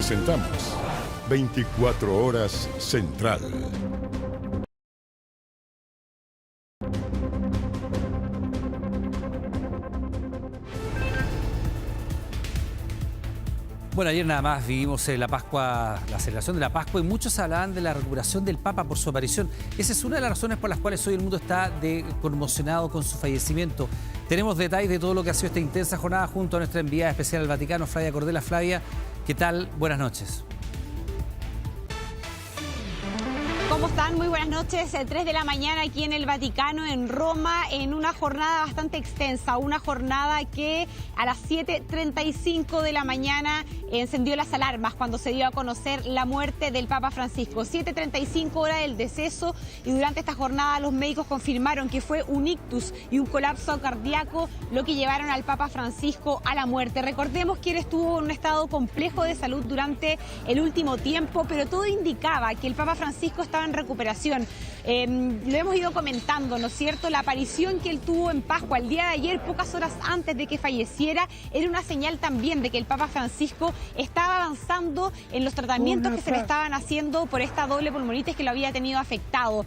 Presentamos 24 Horas Central. Bueno, ayer nada más vivimos la Pascua, la celebración de la Pascua, y muchos hablaban de la recuperación del Papa por su aparición. Esa es una de las razones por las cuales hoy el mundo está conmocionado con su fallecimiento. Tenemos detalles de todo lo que ha sido esta intensa jornada junto a nuestra enviada especial al Vaticano, Flavia Cordela. Flavia, ¿qué tal? Buenas noches. ¿Cómo están? Muy buenas noches. 3 de la mañana aquí en el Vaticano, en Roma, en una jornada bastante extensa. Una jornada que a las 7:35 de la mañana encendió las alarmas cuando se dio a conocer la muerte del Papa Francisco. 7:35 hora del deceso, y durante esta jornada los médicos confirmaron que fue un ictus y un colapso cardíaco lo que llevaron al Papa Francisco a la muerte. Recordemos que él estuvo en un estado complejo de salud durante el último tiempo, pero todo indicaba que el Papa Francisco estaba en recuperación. Lo hemos ido comentando, ¿no es cierto? La aparición que él tuvo en Pascua el día de ayer, pocas horas antes de que falleciera, era una señal también de que el Papa Francisco estaba avanzando en los tratamientos que se le estaban haciendo por esta doble pulmonitis que lo había tenido afectado.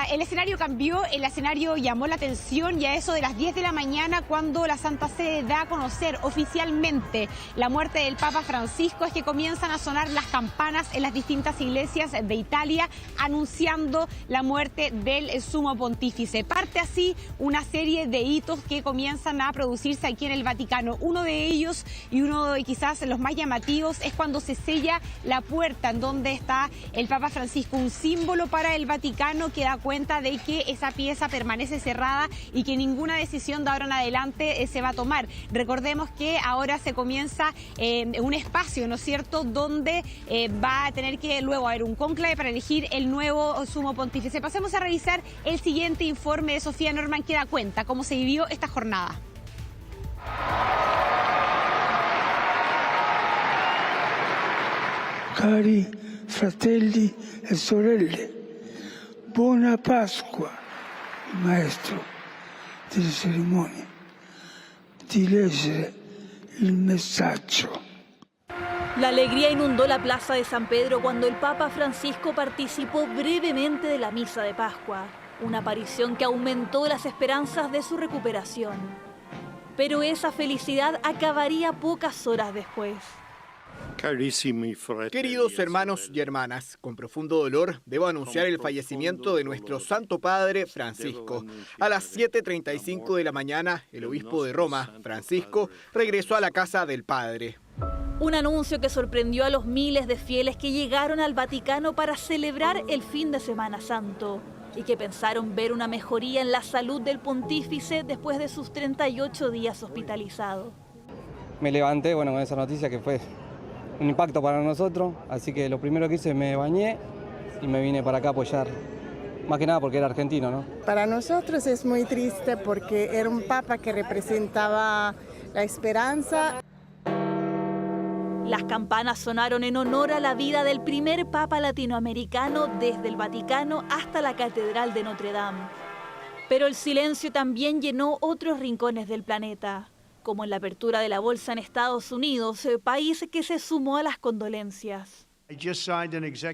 El escenario cambió, el escenario llamó la atención, y a eso de las 10 de la mañana, cuando la Santa Sede da a conocer oficialmente la muerte del Papa Francisco, es que comienzan a sonar las campanas en las distintas iglesias de Italia anunciando la muerte del sumo pontífice. Parte así una serie de hitos que comienzan a producirse aquí en el Vaticano. Uno de ellos, y uno de quizás los más llamativos, es cuando se sella la puerta en donde está el Papa Francisco, un símbolo para el Vaticano que da cuenta de que esa pieza permanece cerrada y que ninguna decisión de ahora en adelante se va a tomar. Recordemos que ahora se comienza un espacio, ¿no es cierto?, donde va a tener que luego haber un cónclave para elegir el nuevo sumo pontífice. Pasemos a revisar el siguiente informe de Sofía Norman, que da cuenta cómo se vivió esta jornada. Cari fratelli e sorelle, buona Pasqua. Il maestro delle cerimonie di leggere il messaggio. La alegría inundó la plaza de San Pedro cuando el Papa Francisco participó brevemente de la misa de Pascua, una aparición que aumentó las esperanzas de su recuperación. Pero esa felicidad acabaría pocas horas después. Queridos hermanos y hermanas, con profundo dolor debo anunciar el fallecimiento de nuestro Santo Padre Francisco. A las 7:35 de la mañana, el obispo de Roma, Francisco, regresó a la casa del Padre. Un anuncio que sorprendió a los miles de fieles que llegaron al Vaticano para celebrar el fin de Semana Santo y que pensaron ver una mejoría en la salud del pontífice después de sus 38 días hospitalizado. Me levanté, con esa noticia que fue un impacto para nosotros, así que lo primero que hice, me bañé y me vine para acá a apoyar, más que nada porque era argentino, ¿no? Para nosotros es muy triste porque era un papa que representaba la esperanza. Las campanas sonaron en honor a la vida del primer papa latinoamericano desde el Vaticano hasta la Catedral de Notre Dame. Pero el silencio también llenó otros rincones del planeta, como en la apertura de la bolsa en Estados Unidos, país que se sumó a las condolencias.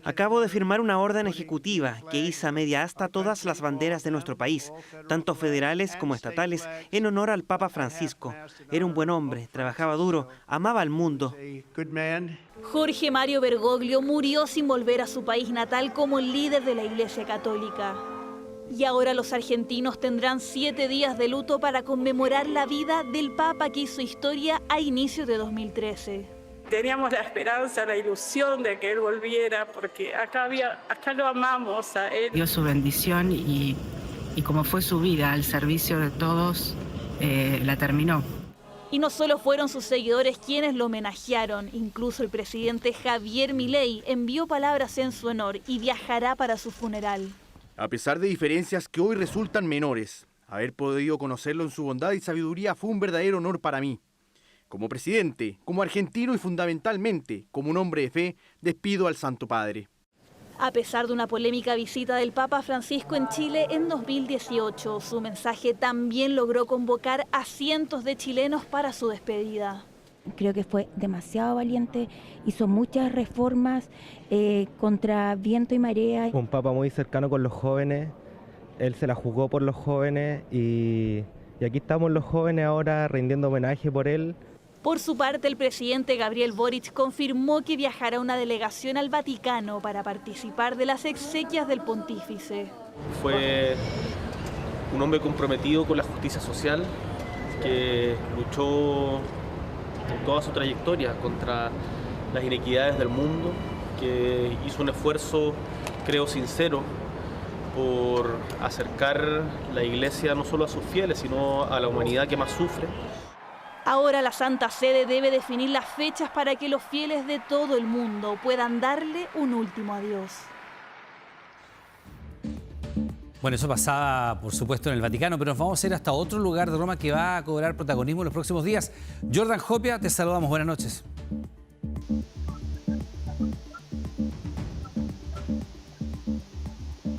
Acabo de firmar una orden ejecutiva que iza media asta todas las banderas de nuestro país, tanto federales como estatales, en honor al Papa Francisco. Era un buen hombre, trabajaba duro, amaba al mundo. Jorge Mario Bergoglio murió sin volver a su país natal como el líder de la Iglesia Católica. Y ahora los argentinos tendrán 7 días de luto para conmemorar la vida del Papa que hizo historia a inicios de 2013. Teníamos la esperanza, la ilusión de que él volviera, porque acá lo amamos a él. Dio su bendición y como fue su vida al servicio de todos, la terminó. Y no solo fueron sus seguidores quienes lo homenajearon, incluso el presidente Javier Milei envió palabras en su honor y viajará para su funeral. A pesar de diferencias que hoy resultan menores, haber podido conocerlo en su bondad y sabiduría fue un verdadero honor para mí. Como presidente, como argentino y fundamentalmente como un hombre de fe, despido al Santo Padre. A pesar de una polémica visita del Papa Francisco en Chile en 2018, su mensaje también logró convocar a cientos de chilenos para su despedida. creo que fue demasiado valiente, hizo muchas reformas contra viento y marea. Un papa muy cercano con los jóvenes, él se la jugó por los jóvenes y aquí estamos los jóvenes ahora rindiendo homenaje por él. Por su parte, el presidente Gabriel Boric confirmó que viajará una delegación al Vaticano para participar de las exequias del pontífice. Fue un hombre comprometido con la justicia social, que luchó en toda su trayectoria contra las inequidades del mundo, que hizo un esfuerzo, creo, sincero por acercar la Iglesia no solo a sus fieles, sino a la humanidad que más sufre. Ahora la Santa Sede debe definir las fechas para que los fieles de todo el mundo puedan darle un último adiós. Bueno, eso pasaba, por supuesto, en el Vaticano, pero nos vamos a ir hasta otro lugar de Roma que va a cobrar protagonismo en los próximos días. Jordan Hopia, te saludamos. Buenas noches.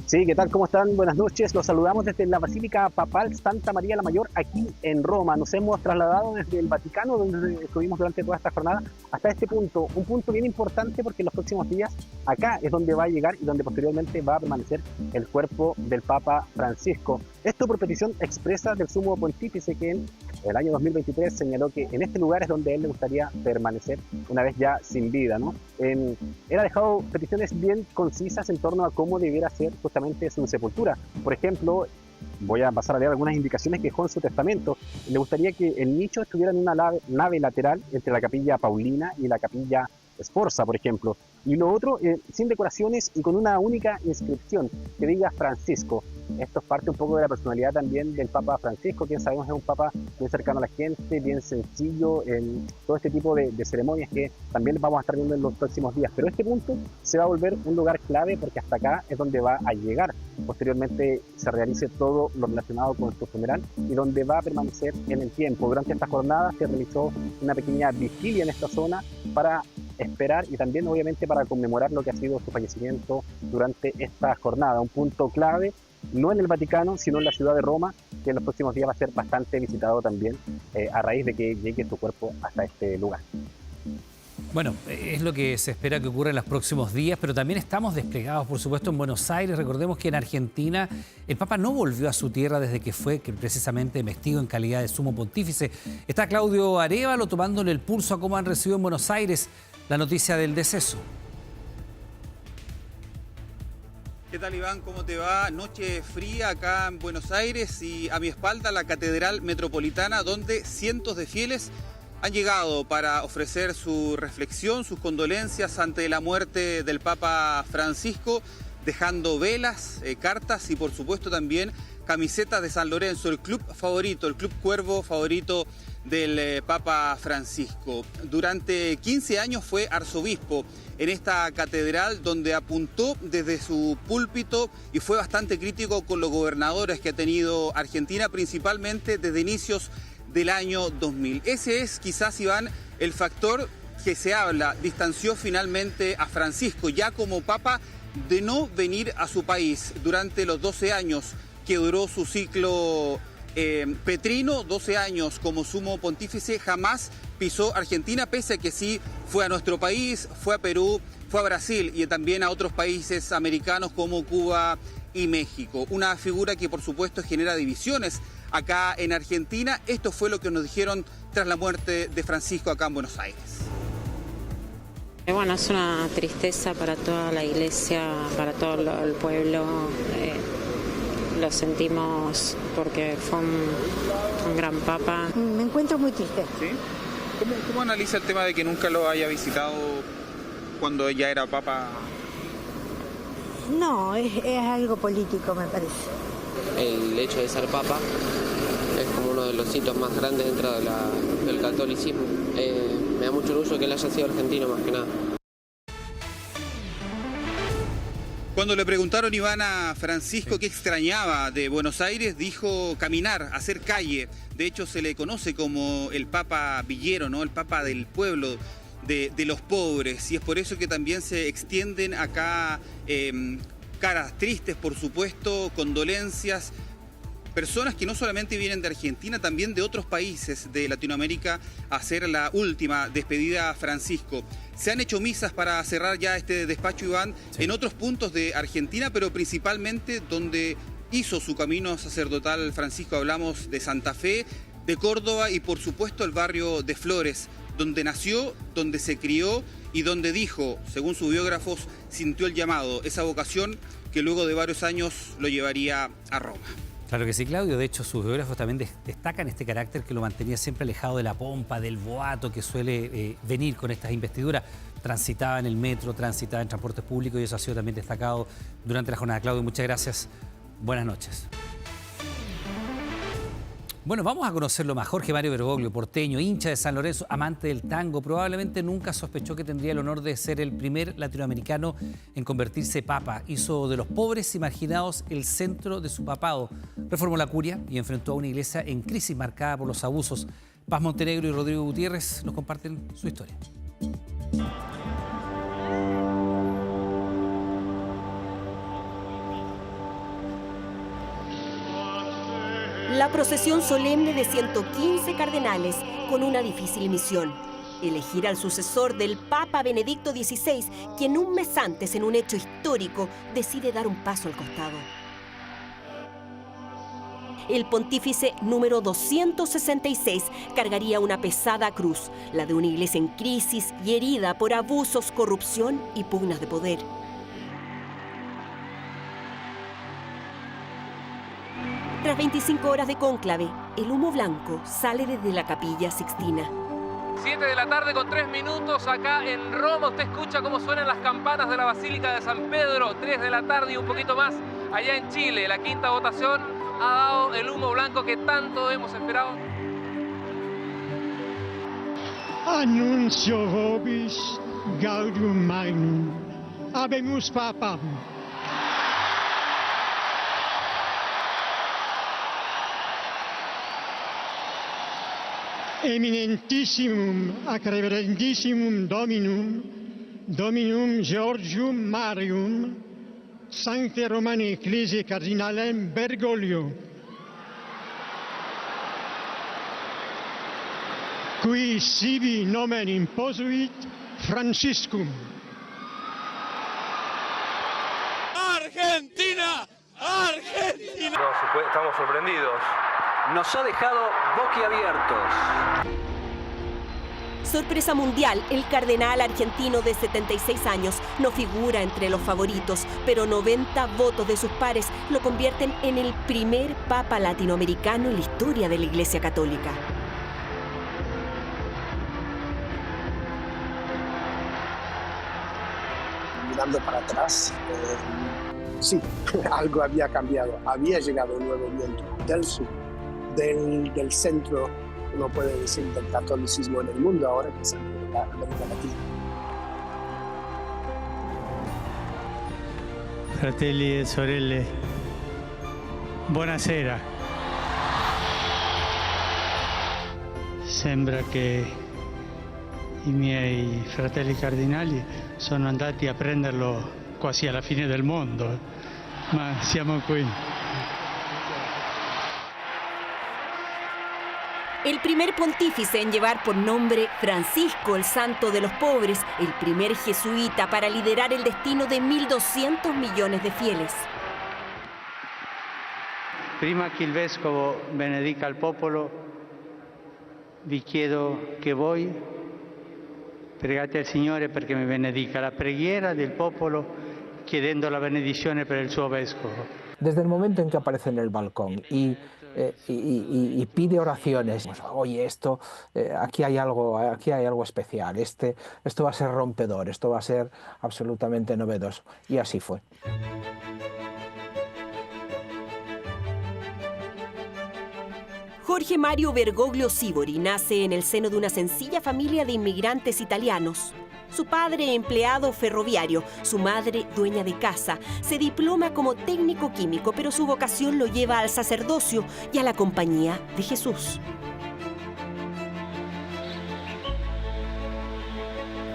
Sí, ¿qué tal? ¿Cómo están? Buenas noches. Los saludamos desde la Basílica Papal Santa María la Mayor, aquí en Roma. Nos hemos trasladado desde el Vaticano, donde estuvimos durante toda esta jornada, hasta este punto. Un punto bien importante porque en los próximos días acá es donde va a llegar y donde posteriormente va a permanecer el cuerpo del Papa Francisco. Esto por petición expresa del Sumo Pontífice, que en el año 2023 señaló que en este lugar es donde él le gustaría permanecer una vez ya sin vida, ¿no? Él ha dejado peticiones bien concisas en torno a cómo debiera ser justamente su sepultura. Por ejemplo, voy a pasar a leer algunas indicaciones que dejó en su testamento. Le gustaría que el nicho estuviera en una nave lateral entre la capilla Paulina y la capilla Sforza, por ejemplo. Y lo otro, sin decoraciones y con una única inscripción que diga Francisco. Esto es parte un poco de la personalidad también del Papa Francisco, quien sabemos es un Papa muy cercano a la gente, bien sencillo, en todo este tipo de ceremonias que también vamos a estar viendo en los próximos días. Pero este punto se va a volver un lugar clave porque hasta acá es donde va a llegar. Posteriormente se realice todo lo relacionado con su funeral y donde va a permanecer en el tiempo. Durante esta jornada se realizó una pequeña vigilia en esta zona para esperar y también obviamente para conmemorar lo que ha sido su fallecimiento durante esta jornada. Un punto clave, no en el Vaticano, sino en la ciudad de Roma, que en los próximos días va a ser bastante visitado también a raíz de que llegue su cuerpo hasta este lugar. Bueno, es lo que se espera que ocurra en los próximos días, pero también estamos desplegados, por supuesto, en Buenos Aires. Recordemos que en Argentina el Papa no volvió a su tierra desde que fue precisamente investido en calidad de sumo pontífice. Está Claudio Arévalo tomándole el pulso a cómo han recibido en Buenos Aires la noticia del deceso. ¿Qué tal, Iván? ¿Cómo te va? Noche fría acá en Buenos Aires y a mi espalda la Catedral Metropolitana, donde cientos de fieles han llegado para ofrecer su reflexión, sus condolencias ante la muerte del Papa Francisco, dejando velas, cartas y por supuesto también camisetas de San Lorenzo, el club favorito, el club cuervo favorito del Papa Francisco. Durante 15 años fue arzobispo en esta catedral, donde apuntó desde su púlpito y fue bastante crítico con los gobernadores que ha tenido Argentina, principalmente desde inicios del año 2000. Ese es quizás, Iván, el factor que se habla, distanció finalmente a Francisco ya como Papa de no venir a su país durante los 12 años que duró su ciclo petrino, 12 años como sumo pontífice, jamás pisó Argentina, pese a que sí fue a nuestro país, fue a Perú, fue a Brasil y también a otros países americanos como Cuba y México. Una figura que por supuesto genera divisiones acá en Argentina. Esto fue lo que nos dijeron tras la muerte de Francisco acá en Buenos Aires. Bueno, es una tristeza para toda la iglesia, para todo el pueblo. Lo sentimos porque fue un gran papa. Me encuentro muy triste. ¿Sí? ¿Cómo analiza el tema de que nunca lo haya visitado cuando ella era papa? No, es algo político, me parece. El hecho de ser papa es como uno de los hitos más grandes dentro del catolicismo. Me da mucho orgullo que él haya sido argentino, más que nada. Cuando le preguntaron, Iván, a Francisco qué extrañaba de Buenos Aires, dijo caminar, hacer calle. De hecho, se le conoce como el Papa Villero, ¿no? El Papa del pueblo, de los pobres. Y es por eso que también se extienden acá caras tristes, por supuesto, condolencias. personas que no solamente vienen de Argentina, también de otros países de Latinoamérica a hacer la última despedida a Francisco. Se han hecho misas para cerrar ya este despacho, Iván, en otros puntos de Argentina, pero principalmente donde hizo su camino sacerdotal Francisco. Hablamos de Santa Fe, de Córdoba y por supuesto el barrio de Flores, donde nació, donde se crió y donde dijo, según sus biógrafos, sintió el llamado, esa vocación que luego de varios años lo llevaría a Roma. Claro que sí, Claudio. De hecho, sus biógrafos también destacan este carácter que lo mantenía siempre alejado de la pompa, del boato que suele venir con estas investiduras. Transitaba en el metro, transitaba en transportes públicos y eso ha sido también destacado durante la jornada. Claudio, muchas gracias. Buenas noches. Bueno, vamos a conocerlo más. Jorge Mario Bergoglio, porteño, hincha de San Lorenzo, amante del tango, probablemente nunca sospechó que tendría el honor de ser el primer latinoamericano en convertirse papa. Hizo de los pobres y marginados el centro de su papado. Reformó la curia y enfrentó a una iglesia en crisis marcada por los abusos. Paz Montenegro y Rodrigo Gutiérrez nos comparten su historia. La procesión solemne de 115 cardenales con una difícil misión: elegir al sucesor del Papa Benedicto XVI, quien un mes antes, en un hecho histórico, decide dar un paso al costado. El pontífice número 266 cargaría una pesada cruz, la de una iglesia en crisis y herida por abusos, corrupción y pugnas de poder. Tras 25 horas de cónclave, el humo blanco sale desde la Capilla Sixtina. 7 de la tarde con 3 minutos acá en Roma. Usted escucha cómo suenan las campanas de la Basílica de San Pedro. 3 de la tarde y un poquito más allá en Chile. La quinta votación ha dado el humo blanco que tanto hemos esperado. Annuncio vobis gaudium magnum. Habemus papam. Eminentissimum ac reverendissimum Dominum Georgium Marium, Sancte Romani Ecclesiae Cardinalem Bergoglio, qui sibi nomen imposuit Franciscum. ¡Argentina! ¡Argentina! Estamos sorprendidos. Nos ha dejado boquiabiertos. Sorpresa mundial, el cardenal argentino de 76 años no figura entre los favoritos, pero 90 votos de sus pares lo convierten en el primer papa latinoamericano en la historia de la Iglesia Católica. Mirando para atrás, sí, algo había cambiado. Había llegado un nuevo viento del sur, del centro, uno puede decir, del catolicismo en el mundo ahora, que es la América Latina. Fratelli e sorelle, buonasera. Sembra che i miei fratelli cardinali sono andati a prenderlo quasi alla fine del mondo, ma siamo qui. El primer pontífice en llevar por nombre Francisco, el santo de los pobres, el primer jesuita para liderar el destino de 1.200 millones de fieles. Prima che il vescovo benedica il popolo, vi chiedo che voi pregate al Signore perché mi benedica. La preghiera del popolo chiedendo la benedizione per il suo vescovo. Desde el momento en que aparece en el balcón y pide oraciones, pues, oye, esto, aquí hay algo especial, esto va a ser rompedor, esto va a ser absolutamente novedoso. Y así fue. Jorge Mario Bergoglio Sivori nace en el seno de una sencilla familia de inmigrantes italianos. Su padre, empleado ferroviario, su madre, dueña de casa. Se diploma como técnico químico, pero su vocación lo lleva al sacerdocio y a la compañía de Jesús.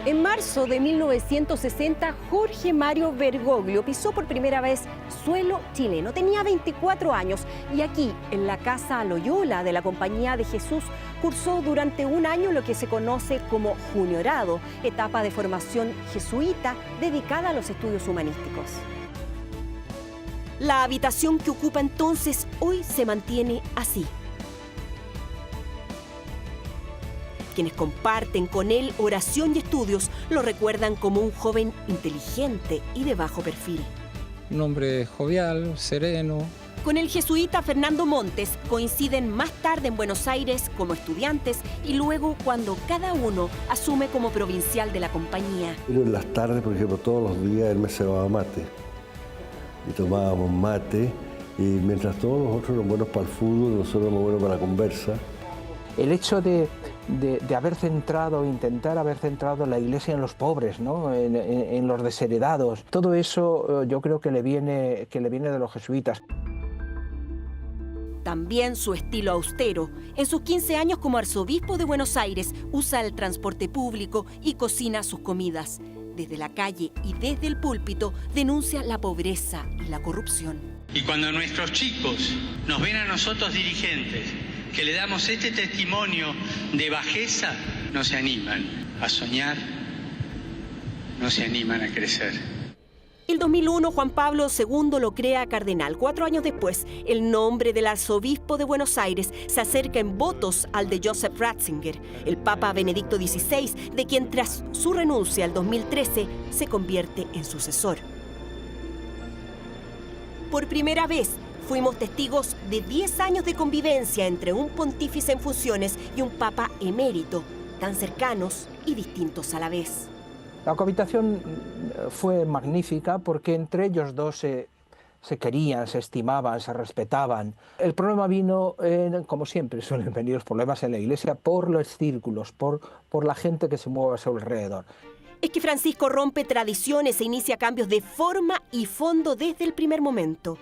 En marzo de 1960, Jorge Mario Bergoglio pisó por primera vez suelo chileno. Tenía 24 años y aquí, en la Casa Loyola de la Compañía de Jesús, cursó durante un año lo que se conoce como juniorado, etapa de formación jesuita dedicada a los estudios humanísticos. La habitación que ocupa entonces hoy se mantiene así. Quienes comparten con él oración y estudios lo recuerdan como un joven inteligente y de bajo perfil. Un hombre jovial, sereno. Con el jesuita Fernando Montes coinciden más tarde en Buenos Aires como estudiantes y luego cuando cada uno asume como provincial de la compañía. Pero en las tardes, por ejemplo, todos los días él me cebaba mate. Y tomábamos mate y mientras todos los otros eran buenos para el fútbol, nosotros éramos buenos para la conversa. El hecho de haber centrado, intentar haber centrado la Iglesia en los pobres, ¿no? en los desheredados, todo eso yo creo que le viene de los jesuitas. También su estilo austero. En sus 15 años como arzobispo de Buenos Aires, usa el transporte público y cocina sus comidas. Desde la calle y desde el púlpito denuncia la pobreza y la corrupción. Y cuando nuestros chicos nos ven a nosotros dirigentes, que le damos este testimonio de bajeza, no se animan a soñar, no se animan a crecer. El 2001, Juan Pablo II lo crea cardenal. 4 años después, el nombre del arzobispo de Buenos Aires se acerca en votos al de Joseph Ratzinger, el Papa Benedicto XVI, de quien tras su renuncia el 2013 se convierte en sucesor. Por primera vez, fuimos testigos de 10 años de convivencia entre un pontífice en funciones y un papa emérito, tan cercanos y distintos a la vez. La cohabitación fue magnífica porque entre ellos dos se querían, se estimaban, se respetaban. El problema vino, como siempre suelen venir los problemas en la Iglesia, por los círculos, por la gente que se mueve a su alrededor. Es que Francisco rompe tradiciones e inicia cambios de forma y fondo desde el primer momento.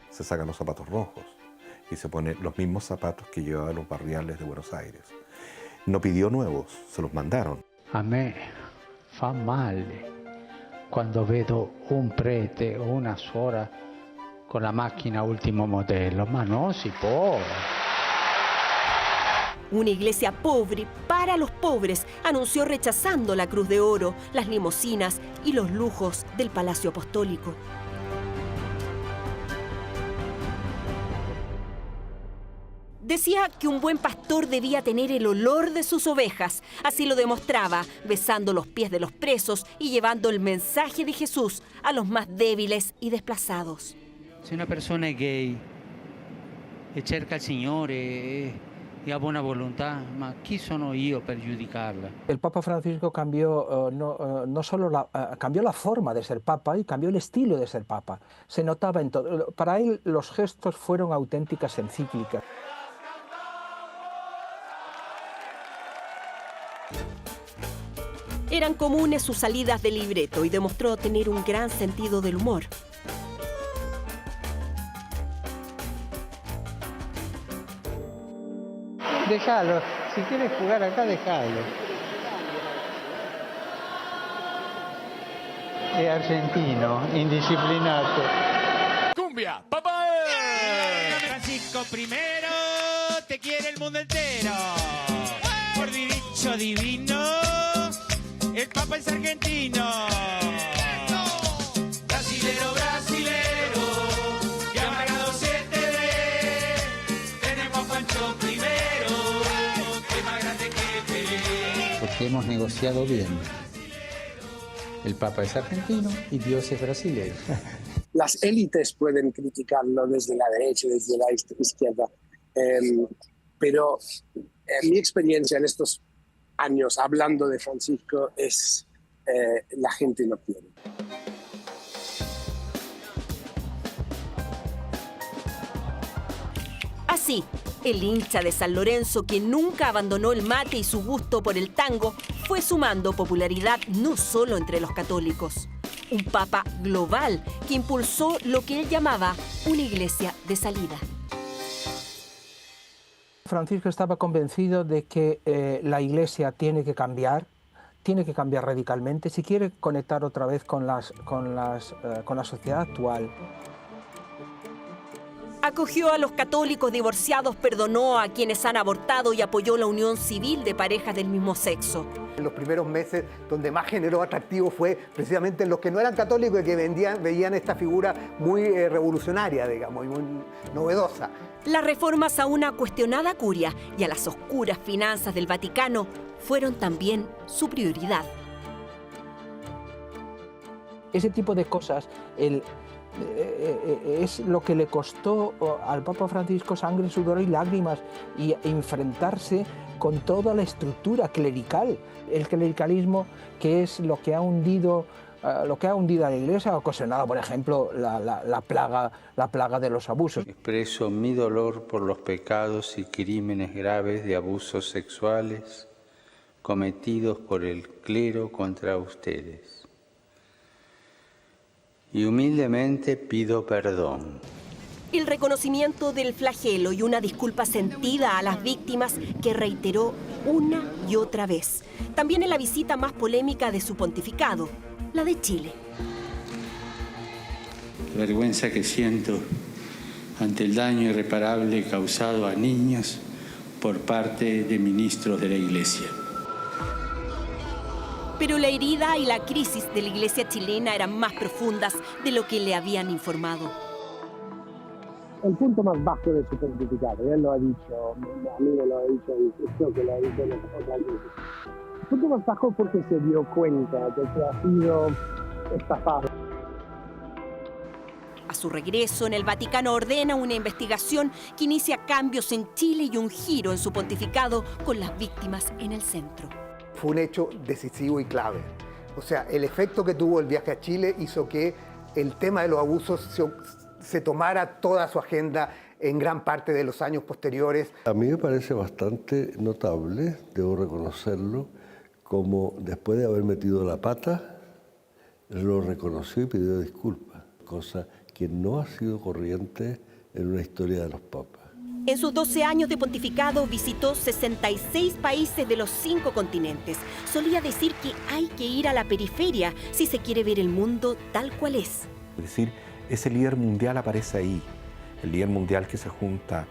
Se sacan los zapatos rojos y se ponen los mismos zapatos que llevaban los barriales de Buenos Aires. No pidió nuevos, se los mandaron. A me fa male quando vedo un prete o una suora con la macchina ultimo modello, ma no si può. Una iglesia pobre para los pobres anunció rechazando la cruz de oro, las limusinas y los lujos del Palacio Apostólico. Decía que un buen pastor debía tener el olor de sus ovejas. Así lo demostraba, besando los pies de los presos y llevando el mensaje de Jesús a los más débiles y desplazados. Si una persona è gay e cerca il Signore e ha buona volontà, ma chi sono io per giudicarla? El Papa Francisco cambió no solo cambió la forma de ser Papa y cambió el estilo de ser Papa. Se notaba en todo. Para él los gestos fueron auténticas encíclicas. Eran comunes sus salidas de libreto y demostró tener un gran sentido del humor. Déjalo, si quieres jugar acá, déjalo. Es argentino, indisciplinato. ¡Cumbia, papá! Francisco primero, te quiere el mundo entero. Por dicho divino, el Papa es argentino. Brasilero, brasilero, que amargado se te ve. Tenemos a Pancho primero, que más grande que Pelé. Porque hemos negociado bien. El Papa es argentino y Dios es brasileño. Las élites pueden criticarlo desde la derecha, desde la izquierda, pero mi experiencia en estos años hablando de Francisco es la gente lo quiere. Así, el hincha de San Lorenzo, que nunca abandonó el mate y su gusto por el tango, fue sumando popularidad no solo entre los católicos. Un papa global que impulsó lo que él llamaba una iglesia de salida. Francisco estaba convencido de que la Iglesia tiene que cambiar, tiene que cambiar radicalmente si quiere conectar otra vez con la sociedad actual. Acogió a los católicos divorciados, perdonó a quienes han abortado y apoyó la unión civil de parejas del mismo sexo. En los primeros meses, donde más generó atractivo fue precisamente en los que no eran católicos y que veían esta figura muy revolucionaria, digamos, y muy novedosa. Las reformas a una cuestionada curia y a las oscuras finanzas del Vaticano fueron también su prioridad. Ese tipo de cosas es lo que le costó al Papa Francisco sangre, sudor y lágrimas, y enfrentarse con toda la estructura clerical, el clericalismo, que es lo que ha hundido a la Iglesia, ha ocasionado, por ejemplo, la plaga de los abusos. Expreso mi dolor por los pecados y crímenes graves de abusos sexuales cometidos por el clero contra ustedes. Y humildemente pido perdón. El reconocimiento del flagelo y una disculpa sentida a las víctimas que reiteró una y otra vez. También en la visita más polémica de su pontificado, la de Chile. La vergüenza que siento ante el daño irreparable causado a niños por parte de ministros de la Iglesia. Pero la herida y la crisis de la Iglesia chilena eran más profundas de lo que le habían informado. El punto más bajo de su pontificado, él lo ha dicho, a mí me lo ha dicho y creo que lo ha dicho en otras veces. El punto más bajo porque se dio cuenta de que ha sido estafado. A su regreso, en el Vaticano ordena una investigación que inicia cambios en Chile y un giro en su pontificado con las víctimas en el centro. Fue un hecho decisivo y clave. O sea, el efecto que tuvo el viaje a Chile hizo que el tema de los abusos se tomara toda su agenda en gran parte de los años posteriores. A mí me parece bastante notable, debo reconocerlo, como después de haber metido la pata, lo reconoció y pidió disculpas, cosa que no ha sido corriente en una historia de los papas. En sus 12 años de pontificado visitó 66 países de los 5 continentes. Solía decir que hay que ir a la periferia si se quiere ver el mundo tal cual es. Es decir, ese líder mundial aparece ahí, el líder mundial que hace juntar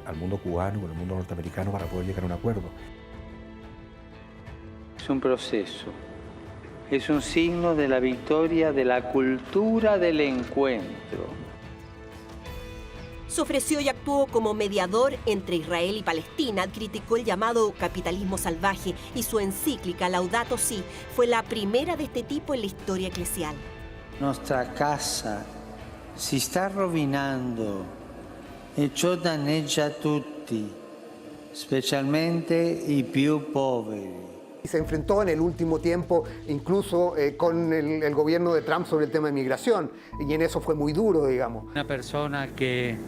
al mundo cubano con el mundo norteamericano para poder llegar a un acuerdo. Es un proceso, es un signo de la victoria de la cultura del encuentro. Se ofreció y actuó como mediador entre Israel y Palestina, criticó el llamado capitalismo salvaje y su encíclica Laudato Si fue la primera de este tipo en la historia eclesial. Nuestra casa si sta rovinando e ciò danneggia tutti, specialmente i più poveri. Y se enfrentó en el último tiempo incluso con el gobierno de Trump sobre el tema de migración, y en eso fue muy duro, digamos. Una persona che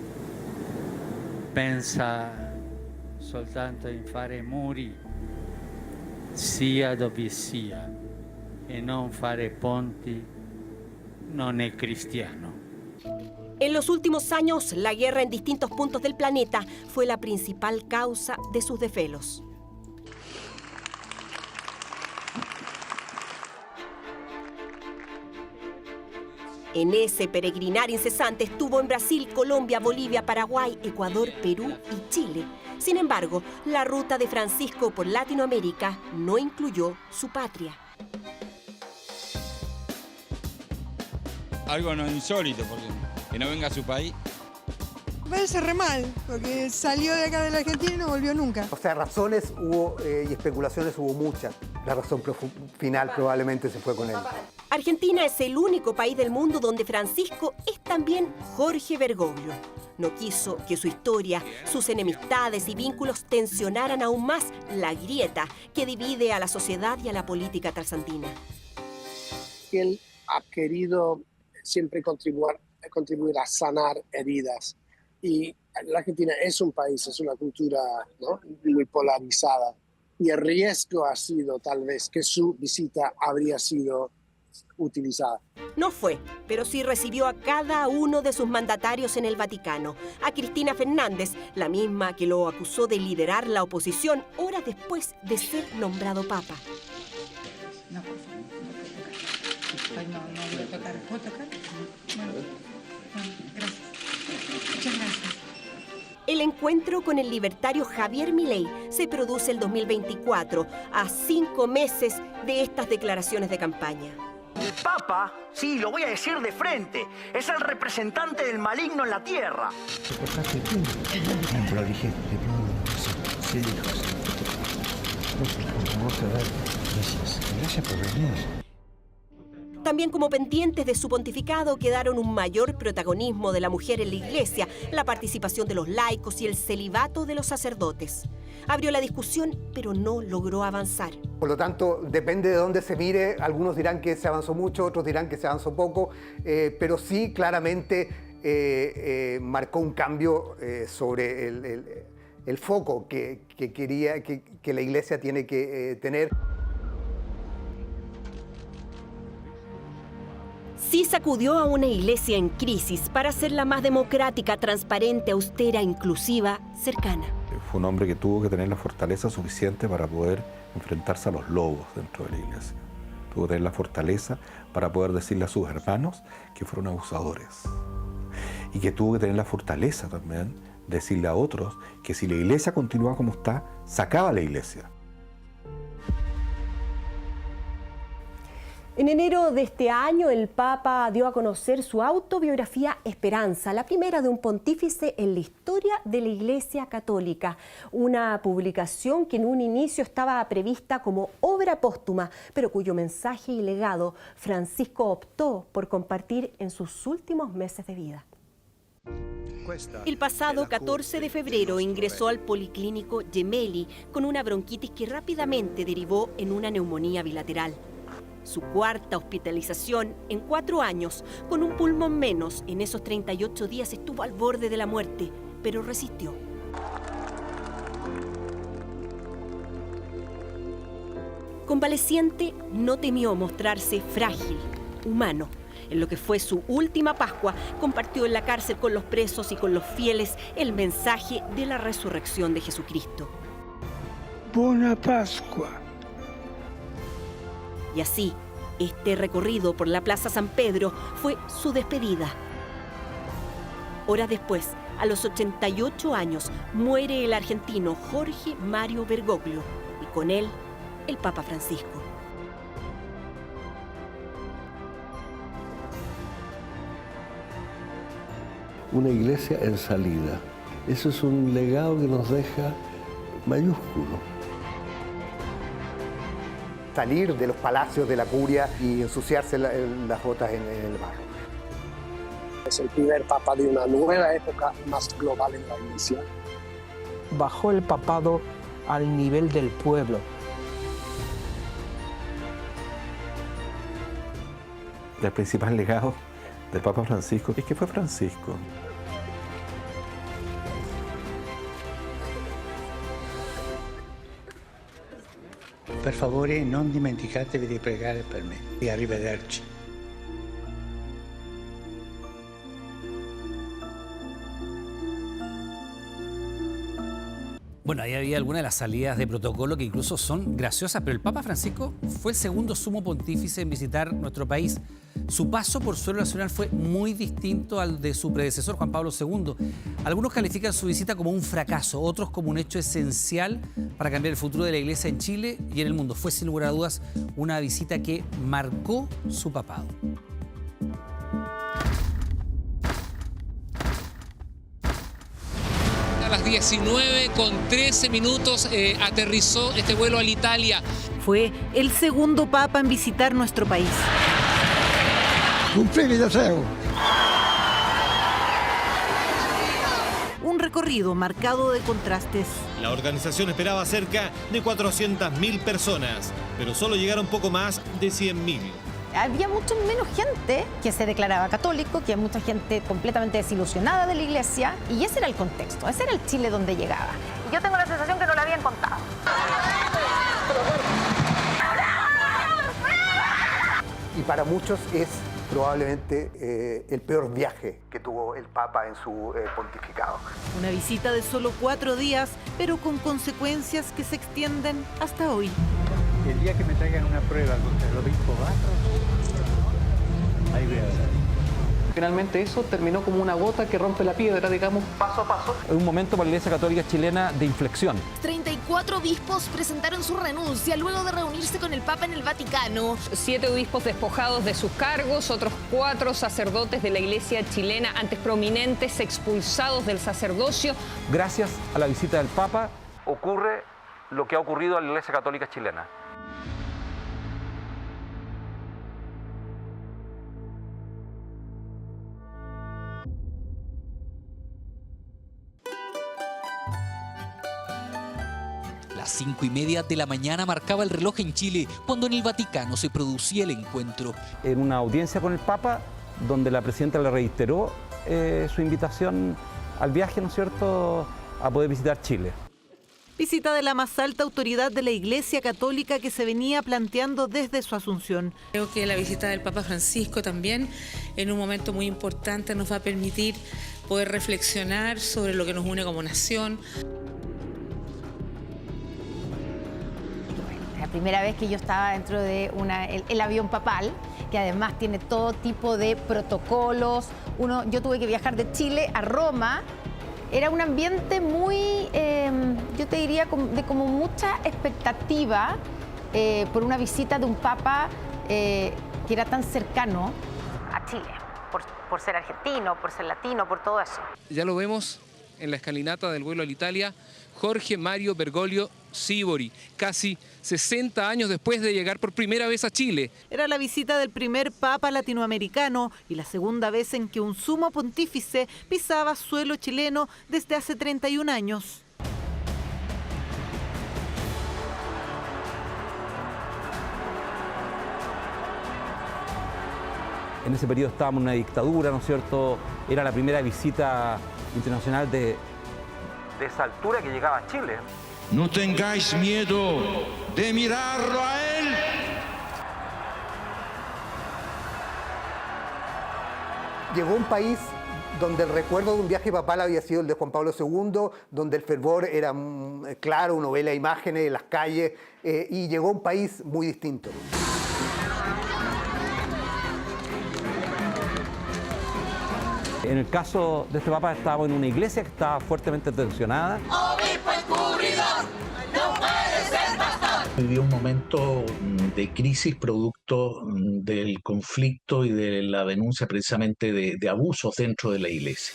pensa soltanto in fare muri, sia dove sia, e non fare ponti, non è cristiano. En los últimos años, la guerra en distintos puntos del planeta fue la principal causa de sus desvelos. En ese peregrinar incesante estuvo en Brasil, Colombia, Bolivia, Paraguay, Ecuador, Perú y Chile. Sin embargo, la ruta de Francisco por Latinoamérica no incluyó su patria. Algo no insólito, porque que no venga a su país. Me parece re mal, porque salió de acá de la Argentina y no volvió nunca. O sea, razones hubo y especulaciones hubo muchas. La razón final probablemente se fue con él. Argentina es el único país del mundo donde Francisco es también Jorge Bergoglio. No quiso que su historia, sus enemistades y vínculos tensionaran aún más la grieta que divide a la sociedad y a la política trasandina. Él ha querido siempre contribuir a sanar heridas. Y la Argentina es un país, es una cultura, ¿no?, muy polarizada. Y el riesgo ha sido tal vez que su visita habría sido utilizada. No fue, pero sí recibió a cada uno de sus mandatarios en el Vaticano. A Cristina Fernández, la misma que lo acusó de liderar la oposición horas después de ser nombrado papa. Ay, no voy a tocar. ¿Puedo tocar? Bueno, gracias. Muchas gracias. El encuentro con el libertario Javier Milei se produce el 2024, a 5 meses de estas declaraciones de campaña. El Papa, sí, lo voy a decir de frente, es el representante del maligno en la tierra. Gracias por venir. También como pendientes de su pontificado quedaron un mayor protagonismo de la mujer en la iglesia, la participación de los laicos y el celibato de los sacerdotes. Abrió la discusión, pero no logró avanzar. Por lo tanto, depende de dónde se mire. Algunos dirán que se avanzó mucho, otros dirán que se avanzó poco, pero sí claramente marcó un cambio sobre el foco que quería que la iglesia tiene que tener. Sí sacudió a una iglesia en crisis para hacerla más democrática, transparente, austera, inclusiva, cercana. Fue un hombre que tuvo que tener la fortaleza suficiente para poder enfrentarse a los lobos dentro de la iglesia. Tuvo que tener la fortaleza para poder decirle a sus hermanos que fueron abusadores. Y que tuvo que tener la fortaleza también de decirle a otros que si la iglesia continuaba como está, sacaba a la iglesia. En enero de este año, el Papa dio a conocer su autobiografía Esperanza, la primera de un pontífice en la historia de la Iglesia Católica. Una publicación que en un inicio estaba prevista como obra póstuma, pero cuyo mensaje y legado Francisco optó por compartir en sus últimos meses de vida. El pasado 14 de febrero ingresó al policlínico Gemelli con una bronquitis que rápidamente derivó en una neumonía bilateral. Su cuarta hospitalización en 4 años, con un pulmón menos, en esos 38 días estuvo al borde de la muerte, pero resistió. Convaleciente, no temió mostrarse frágil, humano. En lo que fue su última Pascua, compartió en la cárcel con los presos y con los fieles el mensaje de la resurrección de Jesucristo. Buena Pascua. Y así, este recorrido por la Plaza San Pedro fue su despedida. Horas después, a los 88 años, muere el argentino Jorge Mario Bergoglio y con él, el Papa Francisco. Una iglesia en salida. Eso es un legado que nos deja mayúsculo. Salir de los palacios de la curia y ensuciarse las botas en el barro. Es el primer papa de una nueva época más global en la iglesia. Bajó el papado al nivel del pueblo. El principal legado del Papa Francisco es que fue Francisco. Per favore, non dimenticatevi di pregare per me. E arrivederci. Bueno, ahí había algunas de las salidas de protocolo que incluso son graciosas, pero el Papa Francisco fue el segundo sumo pontífice en visitar nuestro país. Su paso por suelo nacional fue muy distinto al de su predecesor, Juan Pablo II. Algunos califican su visita como un fracaso, otros como un hecho esencial para cambiar el futuro de la Iglesia en Chile y en el mundo. Fue sin lugar a dudas una visita que marcó su papado. A las 19:13 aterrizó este vuelo a Italia. Fue el segundo papa en visitar nuestro país. Cumplí mi deseo. Un recorrido marcado de contrastes. La organización esperaba cerca de 400.000 personas, pero solo llegaron poco más de 100.000. Había mucho menos gente que se declaraba católico, que mucha gente completamente desilusionada de la iglesia, y ese era el contexto, ese era el Chile donde llegaba. Y yo tengo la sensación que no lo habían contado. Y para muchos es probablemente el peor viaje que tuvo el Papa en su pontificado. Una visita de solo 4 días, pero con consecuencias que se extienden hasta hoy. El día que me traigan una prueba contra el obispo Barros, finalmente eso terminó como una gota que rompe la piedra, digamos, paso a paso. Es un momento para la Iglesia Católica chilena de inflexión. 34 obispos presentaron su renuncia luego de reunirse con el Papa en el Vaticano. 7 obispos despojados de sus cargos, otros 4 sacerdotes de la Iglesia chilena, antes prominentes, expulsados del sacerdocio. Gracias a la visita del Papa ocurre lo que ha ocurrido a la Iglesia Católica chilena. Las 5:30 de la mañana marcaba el reloj en Chile cuando en el Vaticano se producía el encuentro. En una audiencia con el Papa, donde la presidenta le reiteró su invitación al viaje, ¿no es cierto?, a poder visitar Chile. Visita de la más alta autoridad de la Iglesia Católica que se venía planteando desde su asunción. Creo que la visita del Papa Francisco también, en un momento muy importante, nos va a permitir poder reflexionar sobre lo que nos une como nación. La primera vez que yo estaba dentro de el avión papal, que además tiene todo tipo de protocolos. Yo tuve que viajar de Chile a Roma. Era un ambiente muy, yo te diría, de como mucha expectativa por una visita de un papa que era tan cercano a Chile, por ser argentino, por ser latino, por todo eso. Ya lo vemos en la escalinata del vuelo a Italia, Jorge Mario Bergoglio Sívori, casi 60 años después de llegar por primera vez a Chile. Era la visita del primer papa latinoamericano y la segunda vez en que un sumo pontífice pisaba suelo chileno desde hace 31 años. En ese periodo estábamos en una dictadura, ¿no es cierto? Era la primera visita internacional de esa altura que llegaba a Chile. No tengáis miedo de mirarlo a él. Llegó a un país donde el recuerdo de un viaje papal había sido el de Juan Pablo II, donde el fervor era claro, uno ve las imágenes en las calles, y llegó a un país muy distinto. En el caso de este Papa estábamos en una iglesia que estaba fuertemente tensionada. ¡Obispo encubridor! ¡No puede ser pastor! Vivió un momento de crisis producto del conflicto y de la denuncia precisamente de abusos dentro de la iglesia.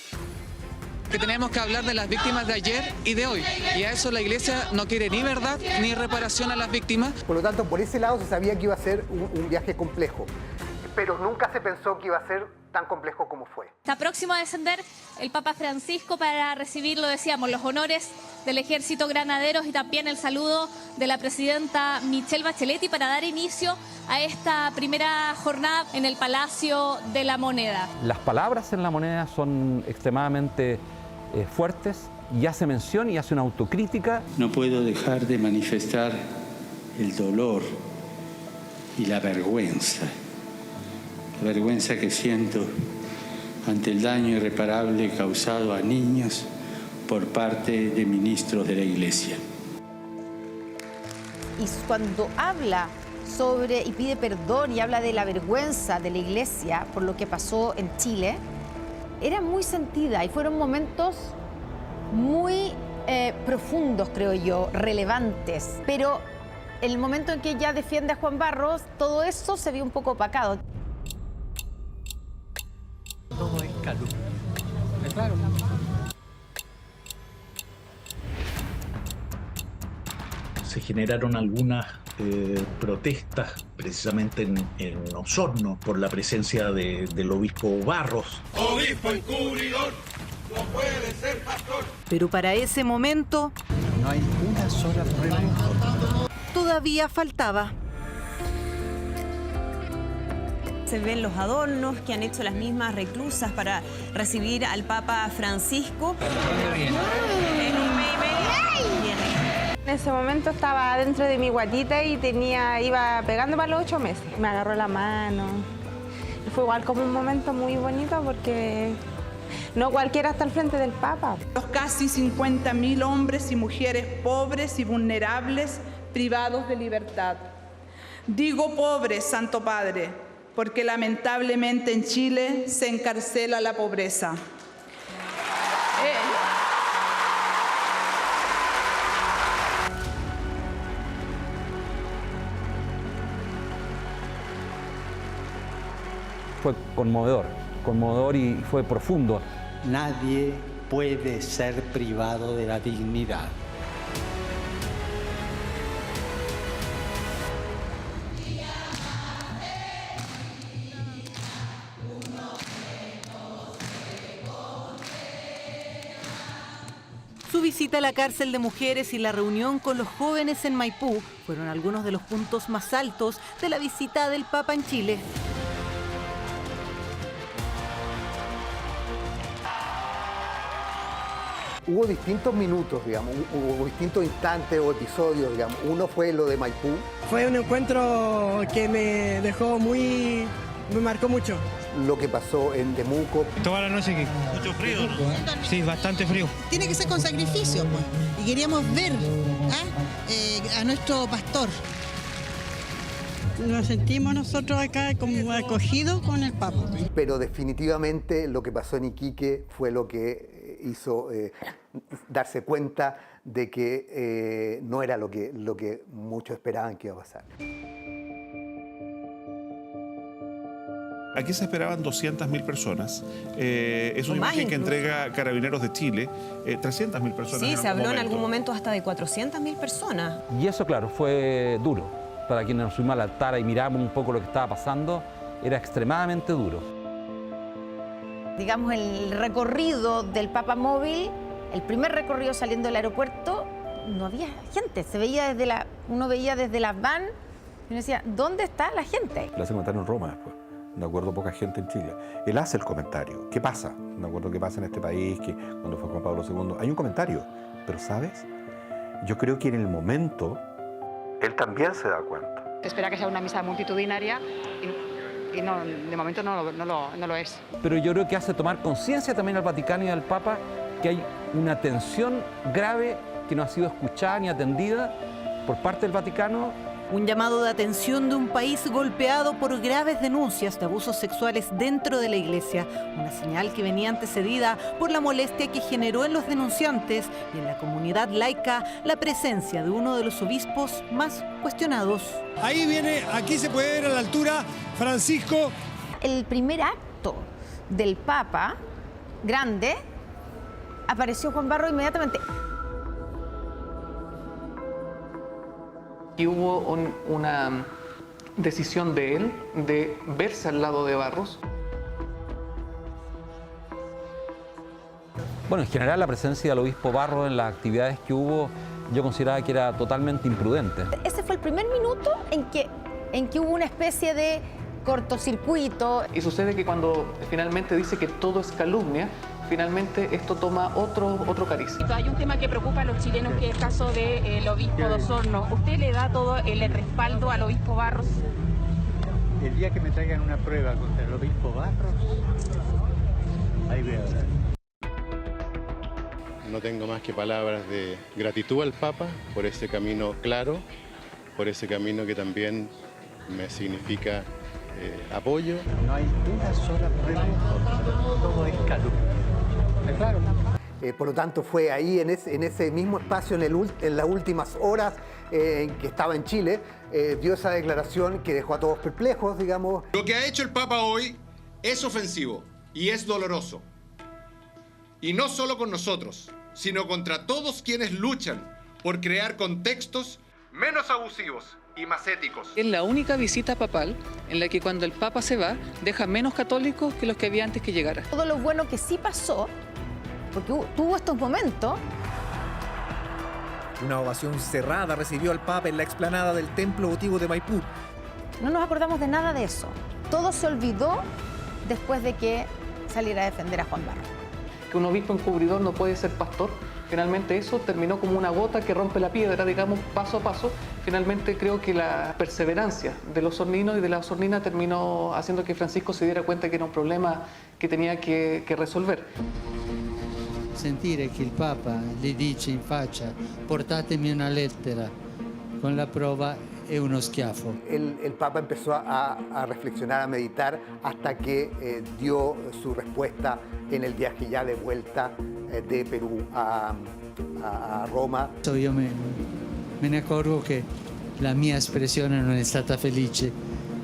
Que tenemos que hablar de las víctimas de ayer y de hoy. Y a eso la Iglesia no quiere ni verdad ni reparación a las víctimas. Por lo tanto, por ese lado se sabía que iba a ser un viaje complejo. Pero nunca se pensó que iba a ser tan complejo como fue. Está próximo a descender el Papa Francisco para recibir, lo decíamos, los honores del Ejército Granaderos y también el saludo de la presidenta Michelle Bachelet y para dar inicio a esta primera jornada en el Palacio de la Moneda. Las palabras en la moneda son extremadamente fuertes y hace mención y hace una autocrítica. No puedo dejar de manifestar el dolor y la vergüenza que siento ante el daño irreparable causado a niños por parte de ministros de la Iglesia. Y cuando habla sobre y pide perdón y habla de la vergüenza de la Iglesia por lo que pasó en Chile, era muy sentida y fueron momentos muy profundos, creo yo, relevantes. Pero el momento en que ella defiende a Juan Barros, todo eso se vio un poco opacado. Todo es calumnia. Claro. Se generaron algunas protestas precisamente en Osorno por la presencia del obispo Barros. ¡Obispo encubridor! ¡No puede ser pastor! Pero para ese momento No hay una sola prueba en contra. todavía faltaba. Se ven los adornos que han hecho las mismas reclusas para recibir al Papa Francisco. En ese momento estaba dentro de mi guatita y iba pegando para los 8 meses. Me agarró la mano. Y fue igual como un momento muy bonito porque no cualquiera está al frente del Papa. Los casi 50.000 hombres y mujeres pobres y vulnerables privados de libertad. Digo pobres, Santo Padre, porque lamentablemente en Chile se encarcela la pobreza. Fue conmovedor y fue profundo. Nadie puede ser privado de la dignidad. Su visita a la cárcel de mujeres y la reunión con los jóvenes en Maipú fueron algunos de los puntos más altos de la visita del Papa en Chile. Hubo distintos minutos, digamos, hubo distintos instantes o episodios, digamos. Uno fue lo de Maipú. Fue un encuentro que me dejó me marcó mucho. Lo que pasó en Temuco. Toda la noche aquí. Mucho frío, ¿no? Sí, bastante frío. Tiene que ser con sacrificio, pues. Y queríamos ver a nuestro pastor. Nos sentimos nosotros acá como acogidos con el Papa. Pero definitivamente lo que pasó en Iquique fue lo que hizo darse cuenta de que no era lo que muchos esperaban que iba a pasar. Aquí se esperaban 200.000 personas. Es una imagen que entrega Carabineros de Chile. 300.000 personas. Sí, se habló en algún momento hasta de 400.000 personas. Y eso, claro, fue duro. Para quienes nos subimos al altar y miramos un poco lo que estaba pasando, era extremadamente duro. Digamos, el recorrido del Papa Móvil, el primer recorrido saliendo del aeropuerto, no había gente. Uno veía desde las van y uno decía, ¿dónde está la gente? Le hace comentario en Roma después. De acuerdo, poca gente en Chile. Él hace el comentario. ¿Qué pasa? De acuerdo, ¿qué pasa en este país? Que cuando fue Juan Pablo II. Hay un comentario. Pero, ¿sabes? Yo creo que en el momento, él también se da cuenta. Se espera que sea una misa multitudinaria y no, de momento no lo es. Pero yo creo que hace tomar conciencia también al Vaticano y al Papa que hay una tensión grave que no ha sido escuchada ni atendida por parte del Vaticano. Un llamado de atención de un país golpeado por graves denuncias de abusos sexuales dentro de la Iglesia, una señal que venía antecedida por la molestia que generó en los denunciantes y en la comunidad laica la presencia de uno de los obispos más cuestionados. Ahí viene, aquí se puede ver a la altura, Francisco. El primer acto del Papa, grande, apareció Juan Barro inmediatamente. Y hubo una decisión de él de verse al lado de Barros. Bueno, en general la presencia del obispo Barros en las actividades que hubo, yo consideraba que era totalmente imprudente. Ese fue el primer minuto en que hubo una especie de cortocircuito. Y sucede que cuando finalmente dice que todo es calumnia, finalmente esto toma otro cariz. Hay un tema que preocupa a los chilenos, que es el caso del obispo de Osorno. ¿Usted le da todo el respaldo al obispo Barros? El día que me traigan una prueba contra el obispo Barros, ahí voy a hablar. No tengo más que palabras de gratitud al Papa por ese camino claro, por ese camino que también me significa apoyo. No hay una sola prueba, todo es calumnia. Claro. Por lo tanto, fue ahí, en ese mismo espacio, en las últimas horas en que estaba en Chile, dio esa declaración que dejó a todos perplejos, digamos. Lo que ha hecho el Papa hoy es ofensivo y es doloroso. Y no solo con nosotros, sino contra todos quienes luchan por crear contextos menos abusivos y más éticos. Es la única visita papal en la que cuando el Papa se va, deja menos católicos que los que había antes que llegara. Todo lo bueno que sí pasó, porque tuvo estos momentos. Una ovación cerrada recibió al Papa en la explanada del Templo Votivo de Maipú. No nos acordamos de nada de eso. Todo se olvidó después de que saliera a defender a Juan Barros. Que un obispo encubridor no puede ser pastor. Finalmente eso terminó como una gota que rompe la piedra, digamos, paso a paso. Finalmente creo que la perseverancia de los osorninos y de la osornina terminó haciendo que Francisco se diera cuenta que era un problema que tenía que resolver. Sentire che il Papa le dice in faccia portatemi una lettera con la prova è uno schiaffo. El Papa empezó a reflexionar, a meditar, hasta que dio su respuesta en el viaje ya de vuelta de Perù a Roma. Io me ne accorgo che la mia espressione non è stata felice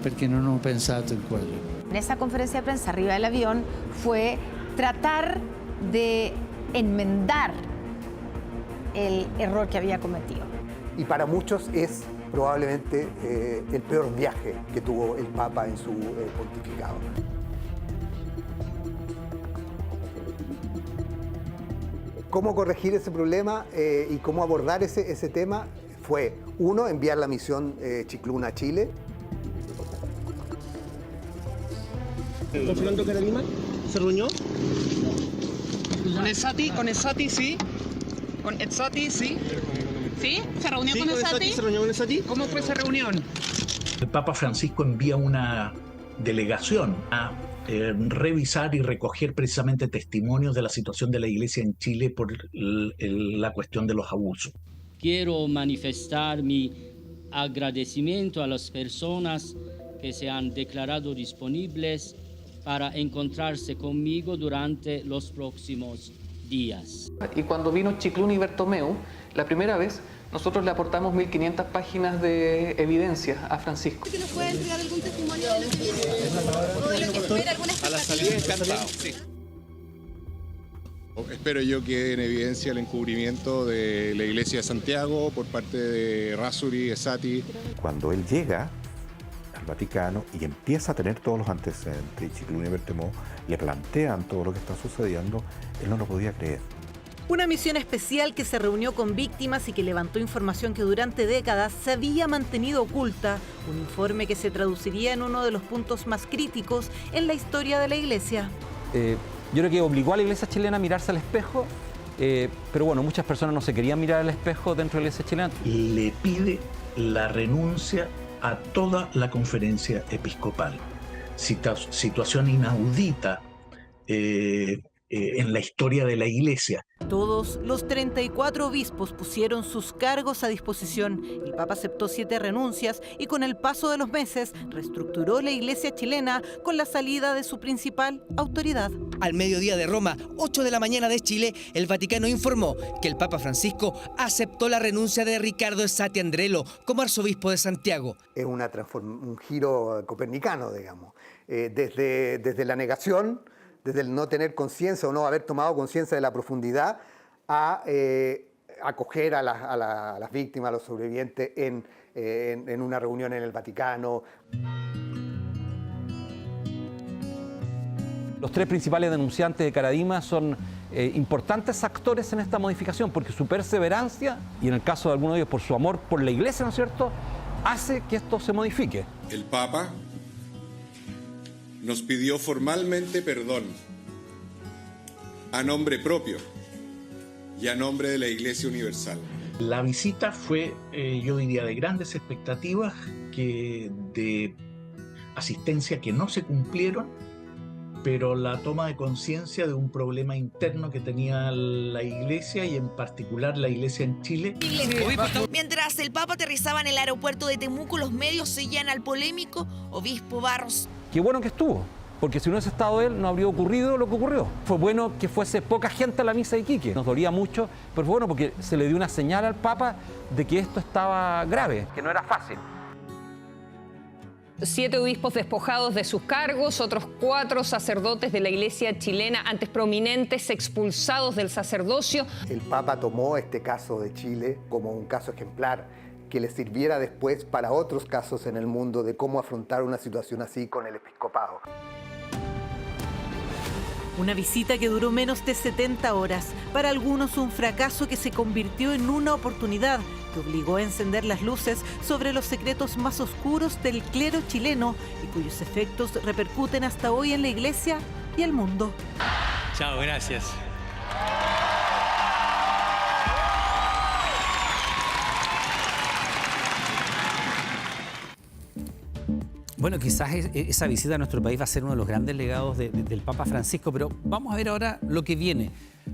perché non ho pensato in quello. En esa conferencia de prensa arriba del avión fue tratar de enmendar el error que había cometido. Y para muchos es probablemente el peor viaje que tuvo el Papa en su pontificado. ¿Cómo corregir ese problema y cómo abordar ese tema? Fue, uno, enviar la misión Chicluna a Chile. ¿Con Fernando Caradima se reunió? Con Esati, sí. Con Ezzati, sí. ¿Sí? ¿Se reunió con Esati? ¿Se reunió con Esati? ¿Cómo fue esa reunión? El Papa Francisco envía una delegación a revisar y recoger precisamente testimonios de la situación de la Iglesia en Chile por la cuestión de los abusos. Quiero manifestar mi agradecimiento a las personas que se han declarado disponibles para encontrarse conmigo durante los próximos días. Y cuando vino Chicluna y Bertomeu, la primera vez, nosotros le aportamos 1.500 páginas de evidencia a Francisco. ¿Que nos puede entregar algún testimonio de lo que viene? ¿O de lo que espera alguna expectativa? A la salida encantado, sí. Espero yo que en evidencia el encubrimiento de la Iglesia de Santiago por parte de Errázuriz, Esati. Cuando él llega al Vaticano y empieza a tener todos los antecedentes, y Chicluna y Bertomeu le plantean todo lo que está sucediendo, él no lo podía creer. Una misión especial que se reunió con víctimas y que levantó información que durante décadas se había mantenido oculta, un informe que se traduciría en uno de los puntos más críticos en la historia de la Iglesia. Yo creo que obligó a la Iglesia chilena a mirarse al espejo, pero bueno, muchas personas no se querían mirar al espejo dentro de la Iglesia chilena. Le pide la renuncia a toda la conferencia episcopal. Situación inaudita en la historia de la Iglesia. Todos los 34 obispos pusieron sus cargos a disposición. El Papa aceptó 7 renuncias y con el paso de los meses reestructuró la Iglesia chilena con la salida de su principal autoridad. Al mediodía de Roma, 8 de la mañana de Chile, el Vaticano informó que el Papa Francisco aceptó la renuncia de Ricardo Esati Andrello como arzobispo de Santiago. Es un giro copernicano, digamos. Desde la negación, desde el no tener conciencia o no haber tomado conciencia de la profundidad, a acoger a las víctimas, a los sobrevivientes en una reunión en el Vaticano. Los 3 principales denunciantes de Caradima son importantes actores en esta modificación, porque su perseverancia, y en el caso de algunos de ellos por su amor por la Iglesia, ¿no es cierto?, hace que esto se modifique. El Papa nos pidió formalmente perdón a nombre propio y a nombre de la Iglesia Universal. La visita fue, yo diría, de grandes expectativas, de asistencia que no se cumplieron, pero la toma de conciencia de un problema interno que tenía la Iglesia y en particular la Iglesia en Chile. Mientras el Papa aterrizaba en el aeropuerto de Temuco, los medios seguían al polémico obispo Barros. Qué bueno que estuvo, porque si no hubiese estado él no habría ocurrido lo que ocurrió. Fue bueno que fuese poca gente a la misa de Iquique. Nos dolía mucho, pero fue bueno porque se le dio una señal al Papa de que esto estaba grave, que no era fácil. 7 obispos despojados de sus cargos, otros 4 sacerdotes de la Iglesia chilena, antes prominentes, expulsados del sacerdocio. El Papa tomó este caso de Chile como un caso ejemplar que le sirviera después para otros casos en el mundo de cómo afrontar una situación así con el episcopado. Una visita que duró menos de 70 horas, para algunos un fracaso que se convirtió en una oportunidad que obligó a encender las luces sobre los secretos más oscuros del clero chileno y cuyos efectos repercuten hasta hoy en la Iglesia y el mundo. Chao, gracias. Bueno, quizás esa visita a nuestro país va a ser uno de los grandes legados del Papa Francisco, pero vamos a ver ahora lo que viene.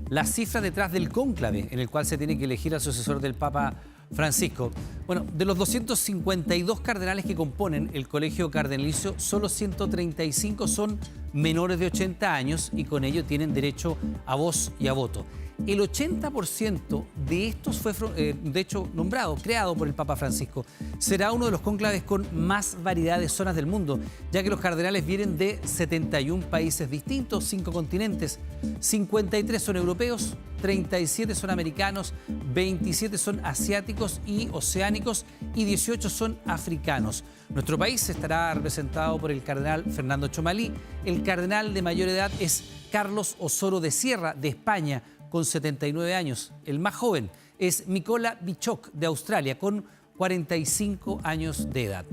La cifra detrás del cónclave en el cual se tiene que elegir al sucesor del Papa Francisco. Bueno, de los 252 cardenales que componen el colegio cardenalicio, solo 135 son menores de 80 años y con ello tienen derecho a voz y a voto. El 80% de estos fue, de hecho, nombrado, creado por el Papa Francisco. Será uno de los cónclaves con más variedad de zonas del mundo, ya que los cardenales vienen de 71 países distintos, 5 continentes. 53 son europeos, 37 son americanos, 27 son asiáticos y oceánicos y 18 son africanos. Nuestro país estará representado por el cardenal Fernando Chomalí. El cardenal de mayor edad es Carlos Osoro de Sierra, de España, con 79 años. El más joven es Mikola Bichok, de Australia, con 45 años de edad.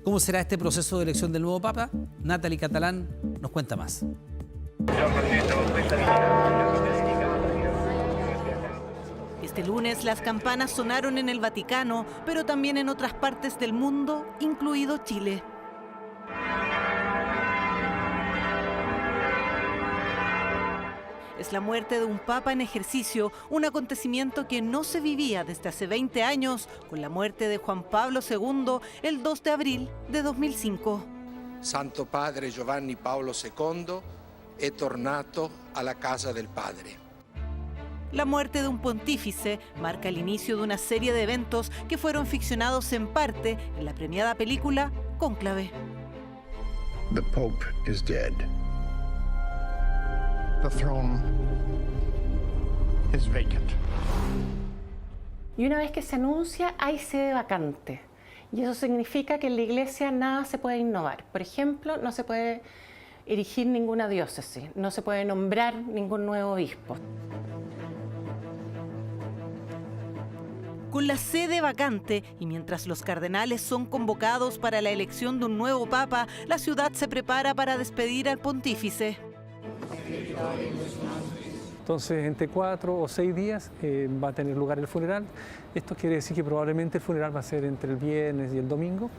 ¿Cómo será este proceso de elección del nuevo Papa? Natalie Catalán nos cuenta más. Este lunes las campanas sonaron en el Vaticano, pero también en otras partes del mundo, incluido Chile. Es la muerte de un papa en ejercicio, un acontecimiento que no se vivía desde hace 20 años, con la muerte de Juan Pablo II el 2 de abril de 2005. Santo Padre Giovanni Paolo II è tornato alla casa del Padre. La muerte de un pontífice marca el inicio de una serie de eventos que fueron ficcionados en parte en la premiada película Cónclave. The Pope is dead. The throne is vacant. Y una vez que se anuncia, hay sede vacante. Y eso significa que en la iglesia nada se puede innovar. Por ejemplo, no se puede erigir ninguna diócesis, no se puede nombrar ningún nuevo obispo. Con la sede vacante y mientras los cardenales son convocados para la elección de un nuevo papa, la ciudad se prepara para despedir al pontífice. Entonces, entre 4 o 6 días va a tener lugar el funeral. Esto quiere decir que probablemente el funeral va a ser entre el viernes y el domingo.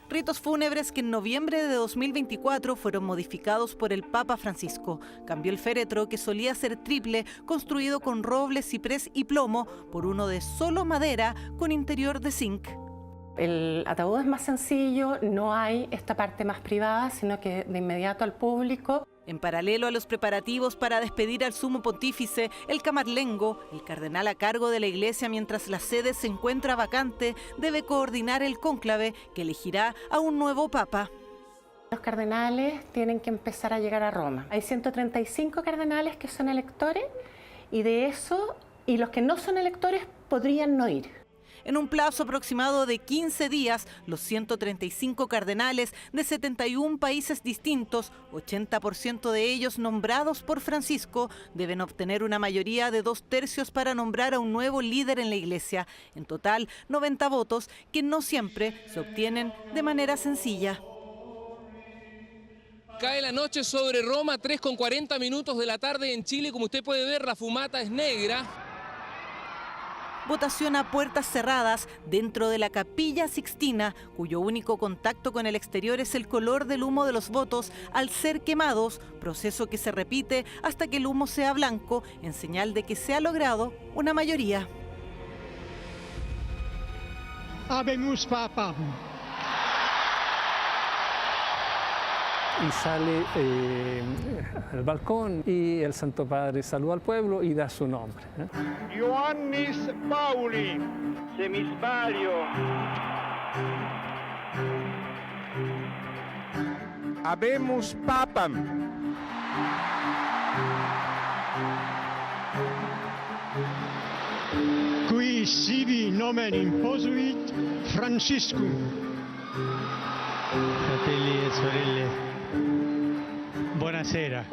Ritos fúnebres que en noviembre de 2024 fueron modificados por el Papa Francisco. Cambió el féretro, que solía ser triple, construido con roble, ciprés y plomo, por uno de solo madera con interior de zinc. El ataúd es más sencillo, no hay esta parte más privada, sino que de inmediato al público. En paralelo a los preparativos para despedir al sumo pontífice, el camarlengo, el cardenal a cargo de la iglesia mientras la sede se encuentra vacante, debe coordinar el cónclave que elegirá a un nuevo papa. Los cardenales tienen que empezar a llegar a Roma. Hay 135 cardenales que son electores y de eso, y los que no son electores podrían no ir. En un plazo aproximado de 15 días, los 135 cardenales de 71 países distintos, 80% de ellos nombrados por Francisco, deben obtener una mayoría de 2/3 para nombrar a un nuevo líder en la iglesia. En total, 90 votos que no siempre se obtienen de manera sencilla. Cae la noche sobre Roma, 3:40 de la tarde en Chile. Como usted puede ver, la fumata es negra. Votación a puertas cerradas dentro de la Capilla Sixtina, cuyo único contacto con el exterior es el color del humo de los votos al ser quemados, proceso que se repite hasta que el humo sea blanco, en señal de que se ha logrado una mayoría. Habemus Papa. Y sale al balcón y el Santo Padre saluda al pueblo y da su nombre. Ioannis Pauli. Se mi sbaglio. Habemus Papam. Qui sibi nomen imposuit Franciscum. Fratelli e sorelle, buonasera.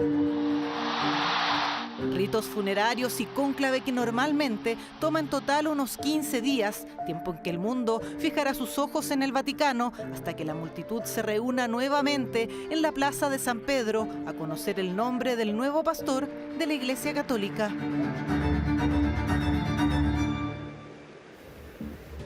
Ritos funerarios y cónclave que normalmente toma en total unos 15 días, tiempo en que el mundo fijará sus ojos en el Vaticano hasta que la multitud se reúna nuevamente en la Plaza de San Pedro a conocer el nombre del nuevo pastor de la Iglesia Católica.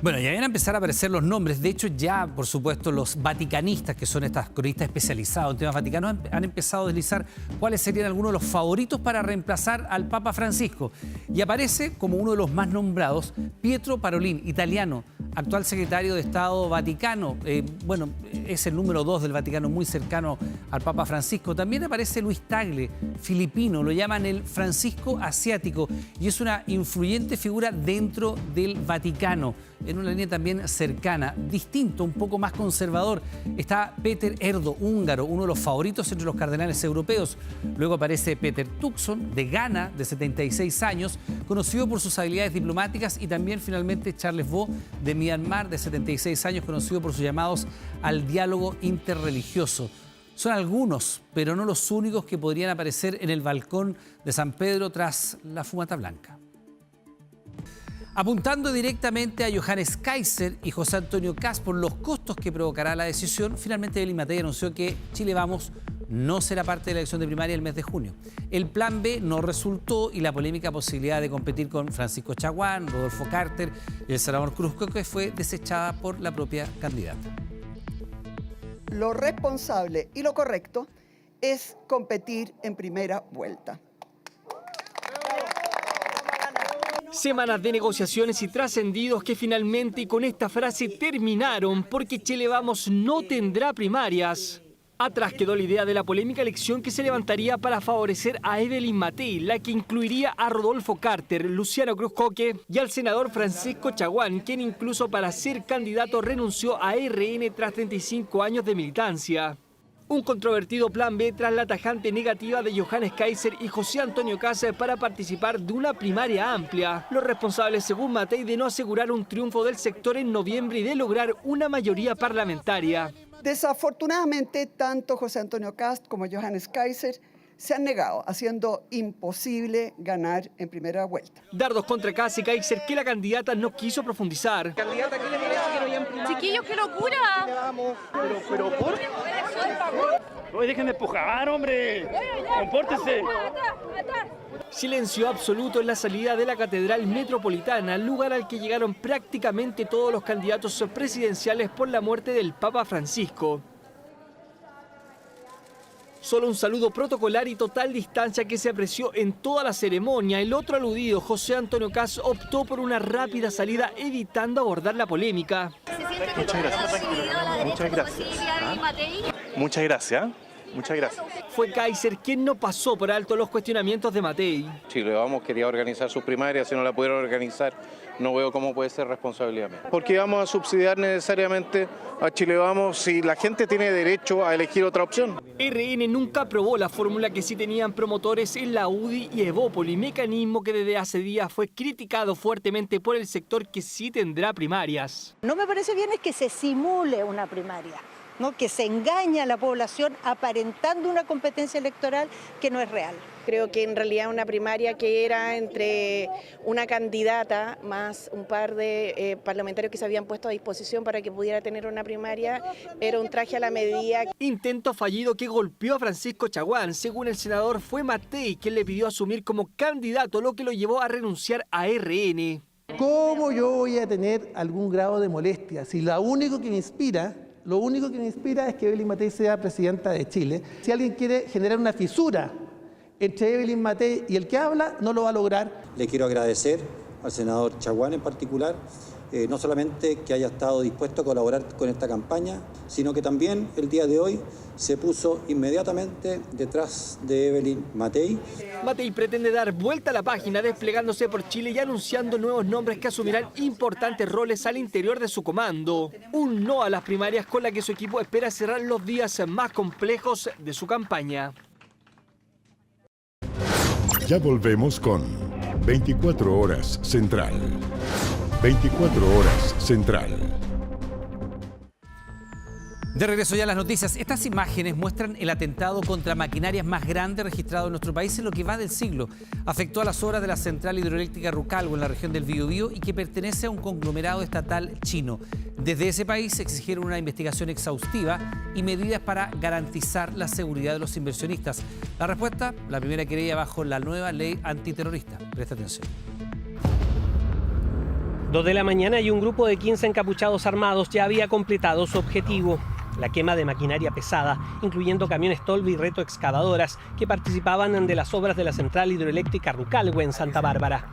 Bueno, ya van a empezar a aparecer los nombres. De hecho, ya, por supuesto, los vaticanistas, que son estas cronistas especializados en temas vaticanos, han empezado a deslizar cuáles serían algunos de los favoritos para reemplazar al Papa Francisco. Y aparece como uno de los más nombrados Pietro Parolin, italiano, actual secretario de Estado Vaticano. Bueno, es el número 2 del Vaticano, muy cercano al Papa Francisco. También aparece Luis Tagle, filipino, lo llaman el Francisco asiático, y es una influyente figura dentro del Vaticano, en una línea también cercana, distinto, un poco más conservador. Está Peter Erdo, húngaro, uno de los favoritos entre los cardenales europeos. Luego aparece Peter Turkson, de Ghana, de 76 años, conocido por sus habilidades diplomáticas, y también finalmente Charles Bo, de Myanmar, de 76 años, conocido por sus llamados al diálogo interreligioso. Son algunos, pero no los únicos que podrían aparecer en el balcón de San Pedro tras la fumata blanca. Apuntando directamente a Johannes Kaiser y José Antonio Kast por los costos que provocará la decisión, finalmente Evelyn Matei anunció que Chile Vamos no será parte de la elección de primaria el mes de junio. El plan B no resultó y la polémica posibilidad de competir con Francisco Chaguán, Rodolfo Carter y el senador Cruz Coque fue desechada por la propia candidata. Lo responsable y lo correcto es competir en primera vuelta. Semanas de negociaciones y trascendidos que finalmente con esta frase terminaron porque Chile Vamos no tendrá primarias. Atrás quedó la idea de la polémica elección que se levantaría para favorecer a Evelyn Matei, la que incluiría a Rodolfo Carter, Luciano Cruz Coque y al senador Francisco Chaguán, quien incluso para ser candidato renunció a RN tras 35 años de militancia. Un controvertido plan B tras la tajante negativa de Johannes Kaiser y José Antonio Kast para participar de una primaria amplia. Los responsables, según Matei, de no asegurar un triunfo del sector en noviembre y de lograr una mayoría parlamentaria. Desafortunadamente, tanto José Antonio Kast como Johannes Kaiser se han negado, haciendo imposible ganar en primera vuelta. Dardos contra Kast y Kaiser que la candidata no quiso profundizar. Candidata, ¿qué le parece que no hayan primarias? Chiquillos, qué locura. Pero ¿por qué? Oye, dejen de empujar, hombre. Compórtense. Silencio absoluto en la salida de la Catedral Metropolitana, lugar al que llegaron prácticamente todos los candidatos presidenciales por la muerte del Papa Francisco. Solo un saludo protocolar y total distancia que se apreció en toda la ceremonia. El otro aludido, José Antonio Kast, optó por una rápida salida evitando abordar la polémica. Muchas gracias. Muchas gracias. Muchas gracias. Muchas gracias. Fue Kaiser quien no pasó por alto los cuestionamientos de Matei. Chile Vamos quería organizar sus primarias, si no la pudieron organizar, no veo cómo puede ser responsabilidad mía. Porque vamos a subsidiar necesariamente a Chile Vamos si la gente tiene derecho a elegir otra opción. RN nunca aprobó la fórmula que sí tenían promotores en la UDI y Evópoli, mecanismo que desde hace días fue criticado fuertemente por el sector que sí tendrá primarias. No me parece bien es que se simule una primaria, ¿no? Que se engaña a la población aparentando una competencia electoral que no es real. Creo que en realidad una primaria que era entre una candidata más un par de parlamentarios que se habían puesto a disposición para que pudiera tener una primaria era un traje a la medida. Intento fallido que golpeó a Francisco Chaguán. Según el senador, fue Matei quien le pidió asumir como candidato, lo que lo llevó a renunciar a RN. ¿Cómo yo voy a tener algún grado de molestia si lo único que me inspira es que Evelyn Matei sea presidenta de Chile? Si alguien quiere generar una fisura entre Evelyn Matei y el que habla, no lo va a lograr. Le quiero agradecer al senador Chaguán en particular, no solamente que haya estado dispuesto a colaborar con esta campaña, sino que también el día de hoy se puso inmediatamente detrás de Evelyn Matei. Matei pretende dar vuelta a la página desplegándose por Chile y anunciando nuevos nombres que asumirán importantes roles al interior de su comando. Un no a las primarias con la que su equipo espera cerrar los días más complejos de su campaña. Ya volvemos con 24 Horas Central. 24 Horas Central. De regreso ya a las noticias. Estas imágenes muestran el atentado contra maquinarias más grande registrado en nuestro país en lo que va del siglo. Afectó a las obras de la central hidroeléctrica Rucalbo en la región del Biobío y que pertenece a un conglomerado estatal chino. Desde ese país exigieron una investigación exhaustiva y medidas para garantizar la seguridad de los inversionistas. La respuesta, la primera querella bajo la nueva ley antiterrorista. Presta atención. 2 de la mañana y un grupo de 15 encapuchados armados ya había completado su objetivo: la quema de maquinaria pesada, incluyendo camiones Tolva y retroexcavadoras que participaban de las obras de la central hidroeléctrica Rucalhue en Santa Bárbara.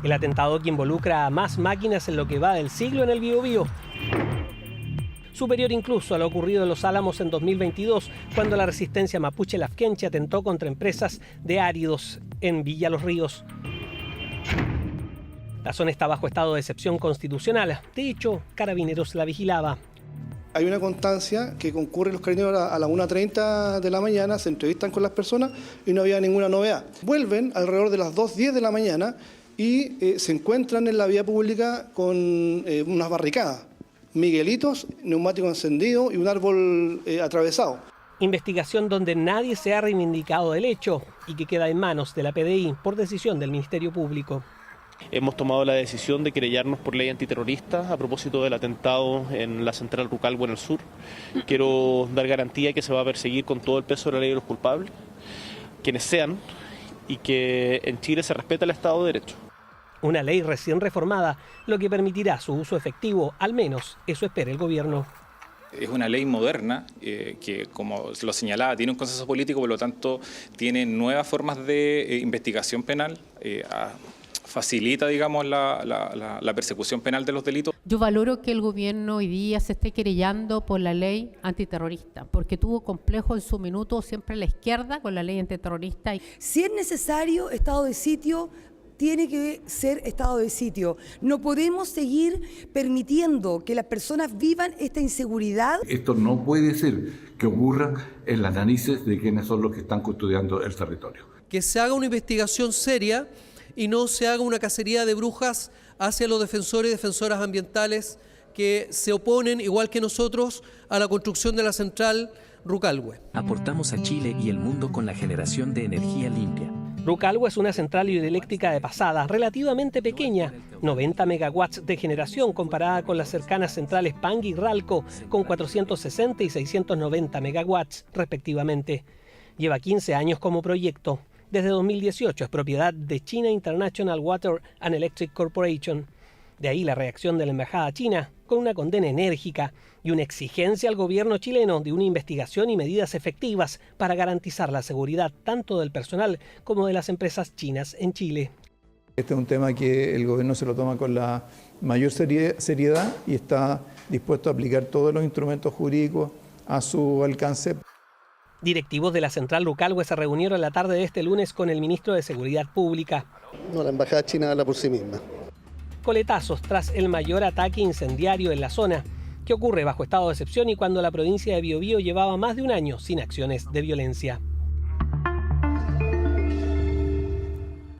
El atentado que involucra a más máquinas en lo que va del siglo en el Biobío, superior incluso a lo ocurrido en Los Álamos en 2022, cuando la resistencia mapuche lafkenche atentó contra empresas de áridos en Villa Los Ríos. La zona está bajo estado de excepción constitucional. De hecho, Carabineros la vigilaba. Hay una constancia que concurren los carabineros a las 1:30 de la mañana, se entrevistan con las personas y no había ninguna novedad. Vuelven alrededor de las 2:10 de la mañana y se encuentran en la vía pública con unas barricadas, miguelitos, neumáticos encendidos y un árbol atravesado. Investigación donde nadie se ha reivindicado del hecho y que queda en manos de la PDI por decisión del Ministerio Público. Hemos tomado la decisión de querellarnos por ley antiterrorista a propósito del atentado en la central Rucalhue en el sur. Quiero dar garantía que se va a perseguir con todo el peso de la ley de los culpables, quienes sean, y que en Chile se respeta el Estado de Derecho. Una ley recién reformada, lo que permitirá su uso efectivo, al menos eso espera el gobierno. Es una ley moderna que, como lo señalaba, tiene un consenso político, por lo tanto tiene nuevas formas de investigación penal, facilita, digamos, la persecución penal de los delitos. Yo valoro que el gobierno hoy día se esté querellando por la ley antiterrorista, porque tuvo complejo en su minuto siempre la izquierda con la ley antiterrorista. Si es necesario estado de sitio, tiene que ser estado de sitio. No podemos seguir permitiendo que las personas vivan esta inseguridad. Esto no puede ser que ocurra en las narices de quienes son los que están custodiando el territorio. Que se haga una investigación seria y no se haga una cacería de brujas hacia los defensores y defensoras ambientales que se oponen, igual que nosotros, a la construcción de la central Rucalhue. Aportamos a Chile y el mundo con la generación de energía limpia. Rucalhue es una central hidroeléctrica de pasada, relativamente pequeña, 90 megawatts de generación comparada con las cercanas centrales Pangui y Ralco, con 460 y 690 megawatts respectivamente. Lleva 15 años como proyecto. Desde 2018 es propiedad de China International Water and Electric Corporation. De ahí la reacción de la embajada china, con una condena enérgica y una exigencia al gobierno chileno de una investigación y medidas efectivas para garantizar la seguridad tanto del personal como de las empresas chinas en Chile. Este es un tema que el gobierno se lo toma con la mayor seriedad y está dispuesto a aplicar todos los instrumentos jurídicos a su alcance. Directivos de la central Rucalhue se reunieron la tarde de este lunes con el ministro de Seguridad Pública. No, la embajada china habla por sí misma. Coletazos tras el mayor ataque incendiario en la zona, que ocurre bajo estado de excepción y cuando la provincia de Biobío llevaba más de un año sin acciones de violencia.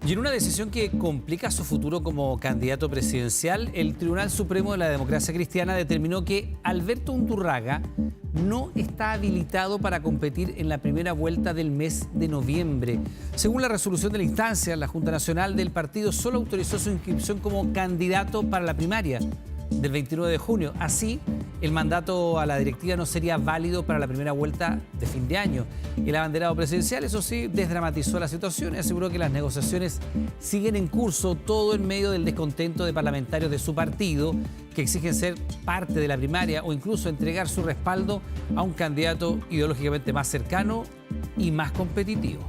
Y en una decisión que complica su futuro como candidato presidencial, el Tribunal Supremo de la Democracia Cristiana determinó que Alberto Undurraga no está habilitado para competir en la primera vuelta del mes de noviembre. Según la resolución de la instancia, la Junta Nacional del partido solo autorizó su inscripción como candidato para la primaria del 29 de junio. Así, el mandato a la directiva no sería válido para la primera vuelta de fin de año. El abanderado presidencial, eso sí, desdramatizó la situación y aseguró que las negociaciones siguen en curso, todo en medio del descontento de parlamentarios de su partido que exigen ser parte de la primaria o incluso entregar su respaldo a un candidato ideológicamente más cercano y más competitivo.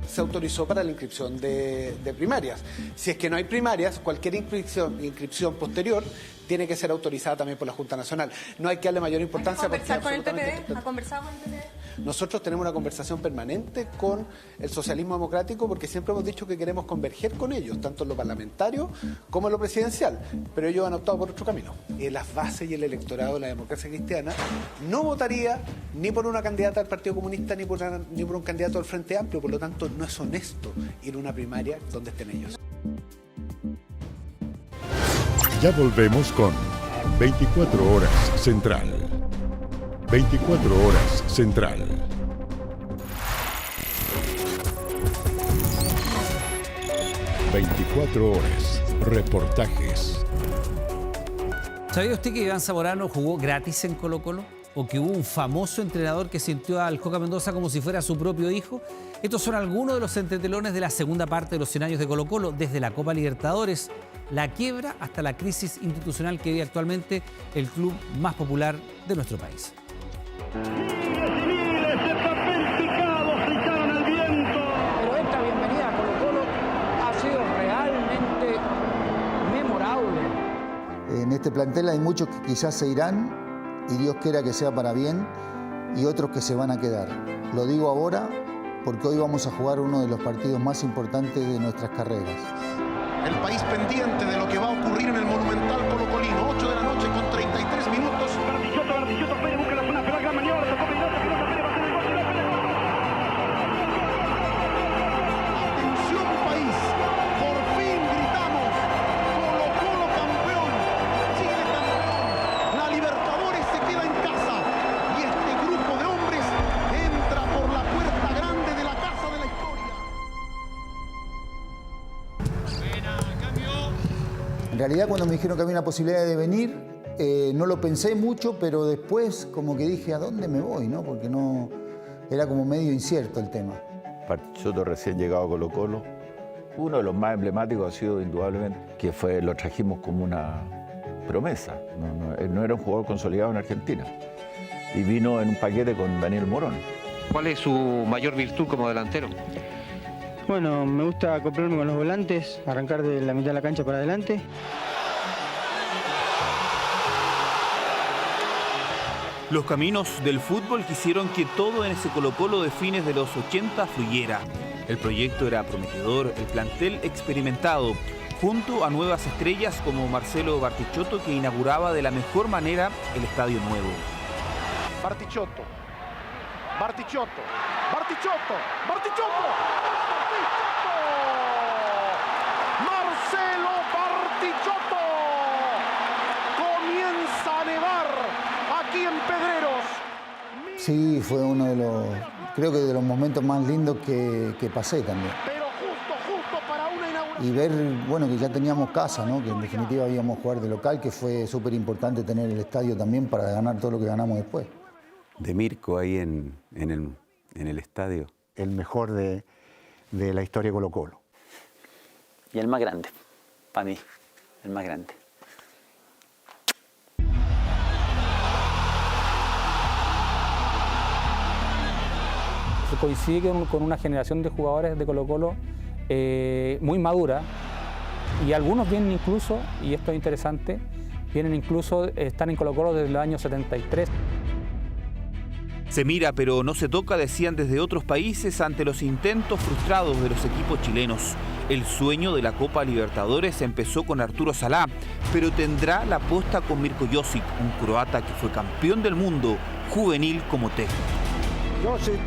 Se autorizó para la inscripción de primarias. Si es que no hay primarias, cualquier inscripción posterior tiene que ser autorizada también por la Junta Nacional. No hay que darle mayor importancia. ¿Ha conversado con el PPD? Nosotros tenemos una conversación permanente con el socialismo democrático porque siempre hemos dicho que queremos converger con ellos, tanto en lo parlamentario como en lo presidencial, pero ellos han optado por otro camino. Las bases y el electorado de la democracia cristiana no votaría ni por una candidata del Partido Comunista ni por un candidato del Frente Amplio, por lo tanto no es honesto ir a una primaria donde estén ellos. Ya volvemos con 24 Horas Central. 24 Horas Central. ...24 horas... reportajes. ¿Sabía usted que Iván Zamorano jugó gratis en Colo-Colo? o que hubo un famoso entrenador que sintió al Coca Mendoza como si fuera su propio hijo. Estos son algunos de los entretelones de la segunda parte de los 100 años de Colo-Colo, desde la Copa Libertadores, la quiebra hasta la crisis institucional que vive actualmente el club más popular de nuestro país. Pero esta bienvenida a Colo-Colo ha sido realmente memorable. En este plantel hay muchos que quizás se irán y Dios quiera que sea para bien y otros que se van a quedar. Lo digo ahora porque hoy vamos a jugar uno de los partidos más importantes de nuestras carreras. El país pendiente de lo que va a ocurrir en el Monumental colocolino. 8 de la noche con 33 minutos. Bartichotto, Pérez busca la zona, pero la gran maniobra, tocó Mendoza, pelota, Pérez va a hacer el gol, Atención país, por fin gritamos, Colo-Colo campeón, Chile campeón, la Libertadores se queda en casa y este grupo de hombres entra por la puerta grande de la casa de la historia. En realidad cuando me dijeron que había una posibilidad de venir, no lo pensé mucho, pero después como que dije, ¿a dónde me voy? ¿No? Porque no, era como medio incierto el tema. Bartichotto recién llegado a Colo-Colo. Uno de los más emblemáticos ha sido indudablemente que lo trajimos como una promesa. Él no era un jugador consolidado en Argentina. Y vino en un paquete con Daniel Morón. ¿Cuál es su mayor virtud como delantero? Bueno, me gusta acoplarme con los volantes, arrancar de la mitad de la cancha para adelante. Los caminos del fútbol quisieron que todo en ese Colo-Colo de fines de los 80 fluyera. El proyecto era prometedor, el plantel experimentado, junto a nuevas estrellas como Marcelo Bartichotto, que inauguraba de la mejor manera el estadio nuevo. Bartichotto, Bartichotto, Bartichotto, Bartichotto, Marcelo Bartichotto. Comienza a nevar aquí en Pedreros. Sí, fue uno de los, creo que de los momentos más lindos que pasé también. Pero justo para una inauguración. Y ver, bueno, que ya teníamos casa, ¿no? Que en definitiva íbamos a jugar de local, que fue súper importante tener el estadio también para ganar todo lo que ganamos después. De Mirko ahí en el estadio. El mejor de la historia de Colo-Colo. Y el más grande, para mí, el más grande. Se coincide con una generación de jugadores de Colo-Colo muy madura, y algunos vienen incluso, y esto es interesante, están en Colo-Colo desde el año 73. Se mira pero no se toca, decían desde otros países ante los intentos frustrados de los equipos chilenos. El sueño de la Copa Libertadores empezó con Arturo Salá, pero tendrá la posta con Mirko Josic, un croata que fue campeón del mundo juvenil como técnico. Josic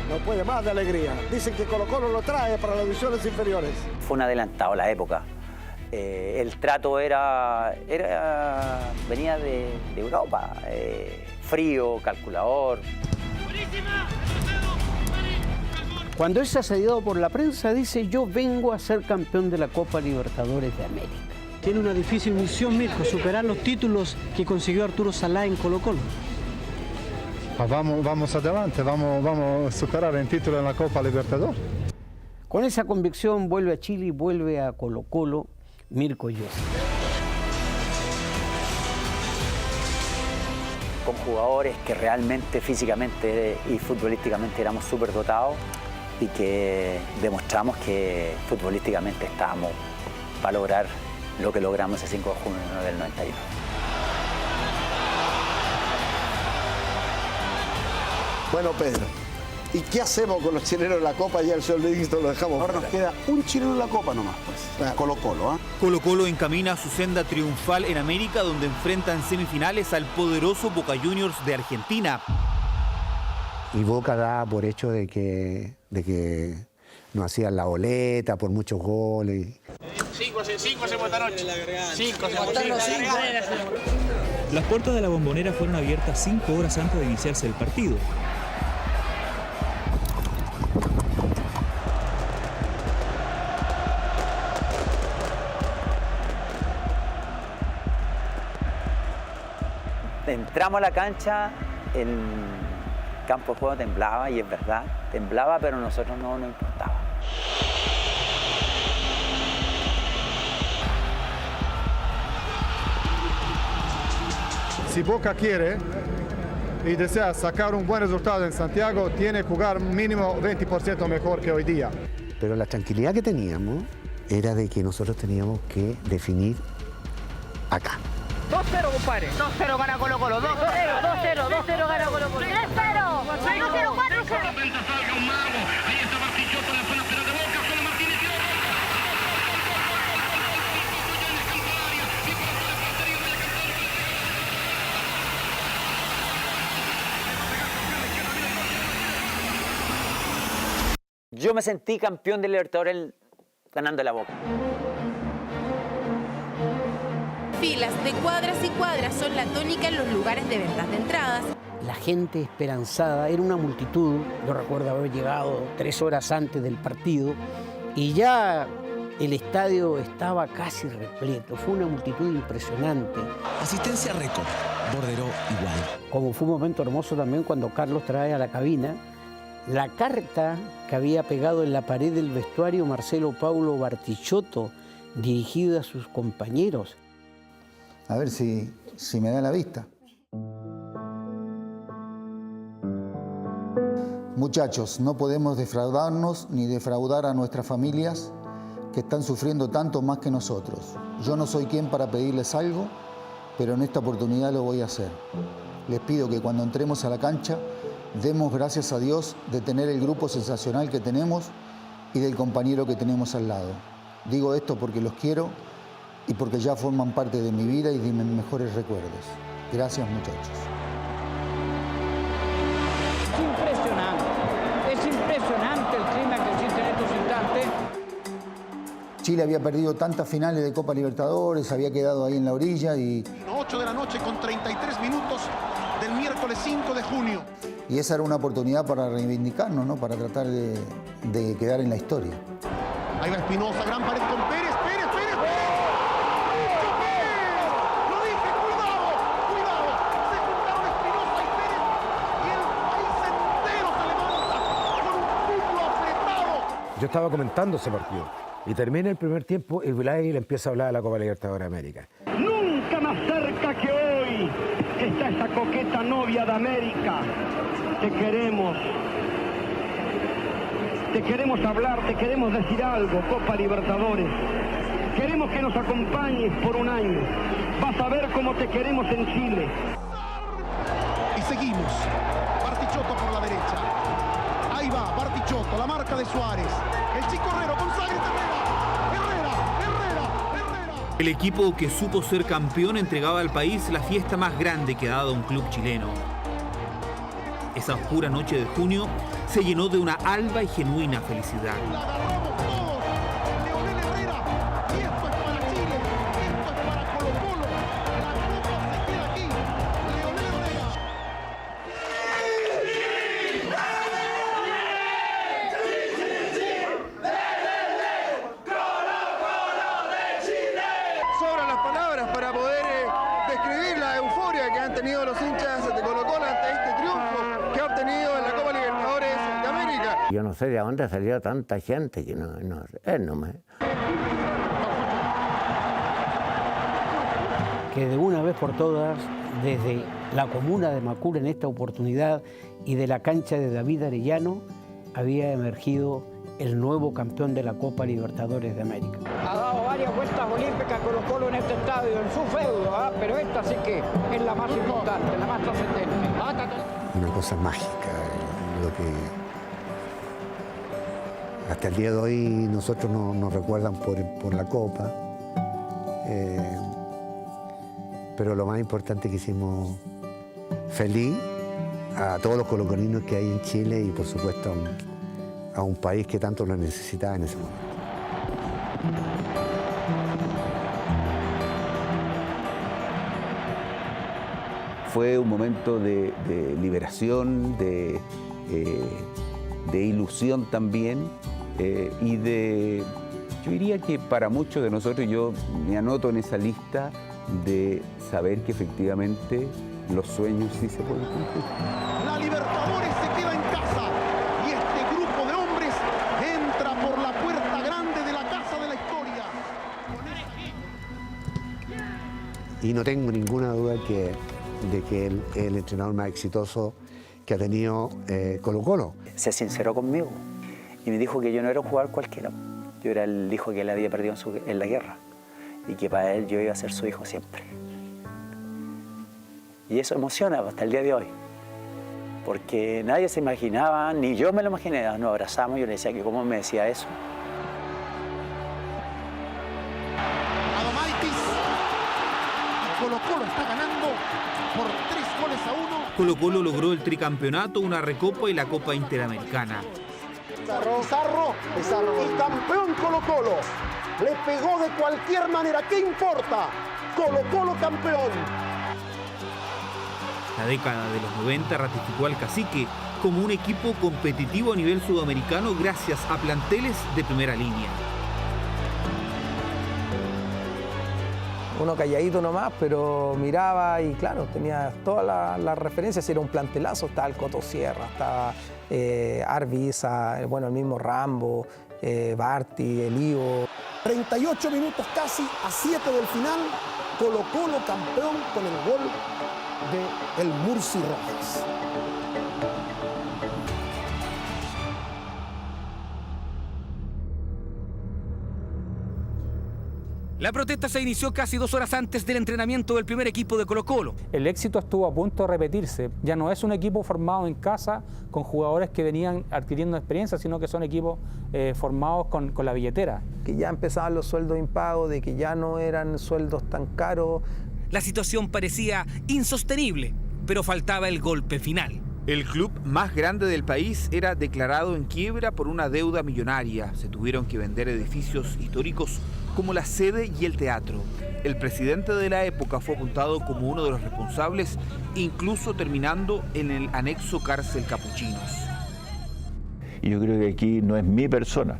no puede más de alegría. Dicen que Colo-Colo lo trae para las divisiones inferiores. Fue un adelantado a la época. El trato venía de Europa, frío, calculador. Cuando él se ha asediado por la prensa, dice: yo vengo a ser campeón de la Copa Libertadores de América. Tiene una difícil misión, Mirko, superar los títulos que consiguió Arturo Salá en Colo-Colo. Vamos adelante, vamos a superar el título en la Copa Libertadores. Con esa convicción vuelve a Chile y vuelve a Colo-Colo Mirko Josic. Con jugadores que realmente físicamente y futbolísticamente éramos súper dotados y que demostramos que futbolísticamente estábamos para lograr lo que logramos el 5 de junio del 91. Bueno, Pedro, ¿y qué hacemos con los chilenos en la Copa? Ya el señor Livingston lo dejamos. Ahora nos queda un chileno en la Copa nomás, pues. Colo-Colo, ¿ah? Colo-Colo encamina su senda triunfal en América, donde enfrenta en semifinales al poderoso Boca Juniors de Argentina. Y Boca da por hecho de que nos hacían la boleta por muchos goles. 5 hacemos esta noche. 5 hacemos esta noche. Las puertas de la Bombonera fueron abiertas 5 horas antes de iniciarse el partido. Entramos a la cancha el campo de juego temblaba, y es verdad, temblaba, pero a nosotros no nos importaba. Si Boca quiere y desea sacar un buen resultado en Santiago, tiene que jugar mínimo 20% mejor que hoy día. Pero la tranquilidad que teníamos era de que nosotros teníamos que definir acá. 2-0, compadre. 2-0 gana Colo-Colo. 2-0 gana Colo-Colo. 3-0. 2-0, 4-0. Yo me sentí campeón de Libertadores ganando la Boca. Filas de cuadras y cuadras son la tónica en los lugares de ventas de entradas. La gente esperanzada, era una multitud. Yo recuerdo haber llegado 3 horas antes del partido y ya el estadio estaba casi repleto. Fue una multitud impresionante. Asistencia récord, Bordero igual. Como fue un momento hermoso también cuando Carlos trae a la cabina la carta que había pegado en la pared del vestuario Marcelo Paulo Bartichotto, dirigida a sus compañeros. A ver si me da la vista. Muchachos, no podemos defraudarnos ni defraudar a nuestras familias que están sufriendo tanto más que nosotros. Yo no soy quien para pedirles algo, pero en esta oportunidad lo voy a hacer. Les pido que cuando entremos a la cancha demos gracias a Dios de tener el grupo sensacional que tenemos y del compañero que tenemos al lado. Digo esto porque los quiero y porque ya forman parte de mi vida y de mis mejores recuerdos. Gracias, muchachos. Es impresionante el clima que existe en estos instantes. Chile había perdido tantas finales de Copa Libertadores, había quedado ahí en la orilla y... 8 de la noche con 33 minutos del miércoles 5 de junio. Y esa era una oportunidad para reivindicarnos, ¿no? Para tratar de quedar en la historia. Ahí va Espinosa, gran pared con Pérez, Pérez. Lo dije, cuidado. Se juntaron Espinosa y Pérez y el país entero se levanta con un puño apretado. Yo estaba comentando ese partido y termina el primer tiempo y Blay le empieza a hablar de la Copa Libertadores de América. Nunca más cerca que hoy está esta coqueta novia de América. Te queremos hablar, te queremos decir algo, Copa Libertadores. Queremos que nos acompañes por un año. Vas a ver cómo te queremos en Chile. Y seguimos. Bartichotto por la derecha. Ahí va, Bartichotto, la marca de Suárez. El chico Herrero, González, Herrera. El equipo que supo ser campeón entregaba al país la fiesta más grande que ha dado un club chileno. Esa oscura noche de junio se llenó de una alba y genuina felicidad. Sobran las palabras para poder describir la euforia que han tenido los hinchas de Colo-Colo ante este triunfo que ha obtenido en la Copa Libertadores de América. Yo no sé de dónde salió tanta gente, que Que de una vez por todas, desde la comuna de Macul en esta oportunidad y de la cancha de David Arellano, había emergido el nuevo campeón de la Copa Libertadores de América. Ha dado varias vueltas olímpicas Colo-Colo en este estadio, en su feudo, pero esta sí que es la más importante, la más trascendente. Una cosa mágica, lo que hasta el día de hoy nosotros nos recuerdan por la Copa, pero lo más importante que hicimos feliz a todos los colocolinos que hay en Chile y por supuesto a un país que tanto lo necesitaba en ese momento. Fue un momento de liberación, de ilusión también y yo diría que para muchos de nosotros, yo me anoto en esa lista de saber que efectivamente los sueños sí se pueden cumplir. La Libertadores se queda en casa y este grupo de hombres entra por la puerta grande de la casa de la historia. Y no tengo ninguna duda de que el entrenador más exitoso que ha tenido Colo-Colo. Se sinceró conmigo y me dijo que yo no era un jugador cualquiera. Yo era el hijo que él había perdido en la guerra y que para él yo iba a ser su hijo siempre. Y eso emociona hasta el día de hoy, porque nadie se imaginaba, ni yo me lo imaginé. Nos abrazamos y yo le decía que cómo me decía eso. Adomaitis, Colo-Colo está ganando por 3-1. Colo-Colo logró el tricampeonato, una recopa y la Copa Interamericana. Pizarro, y campeón Colo-Colo. Le pegó de cualquier manera, ¿qué importa? Colo-Colo campeón. La década de los 90 ratificó al Cacique como un equipo competitivo a nivel sudamericano gracias a planteles de primera línea. Uno calladito nomás, pero miraba y claro, tenía todas las referencias, era un plantelazo, estaba el Coto Sierra, estaba Arbiza, bueno, el mismo Rambo, Barty, el Ivo. 38 minutos casi a 7 del final, Colo-Colo campeón con el gol de el Murci Rojas. La protesta se inició casi 2 horas antes del entrenamiento del primer equipo de Colo-Colo. El éxito estuvo a punto de repetirse. Ya no es un equipo formado en casa con jugadores que venían adquiriendo experiencia, sino que son equipos formados con la billetera. Que ya empezaban los sueldos impagos, de que ya no eran sueldos tan caros. La situación parecía insostenible, pero faltaba el golpe final. El club más grande del país era declarado en quiebra por una deuda millonaria. Se tuvieron que vender edificios históricos como la sede y el teatro. El presidente de la época fue apuntado como uno de los responsables, incluso terminando en el anexo cárcel Capuchinos. Y yo creo que aquí no es mi persona.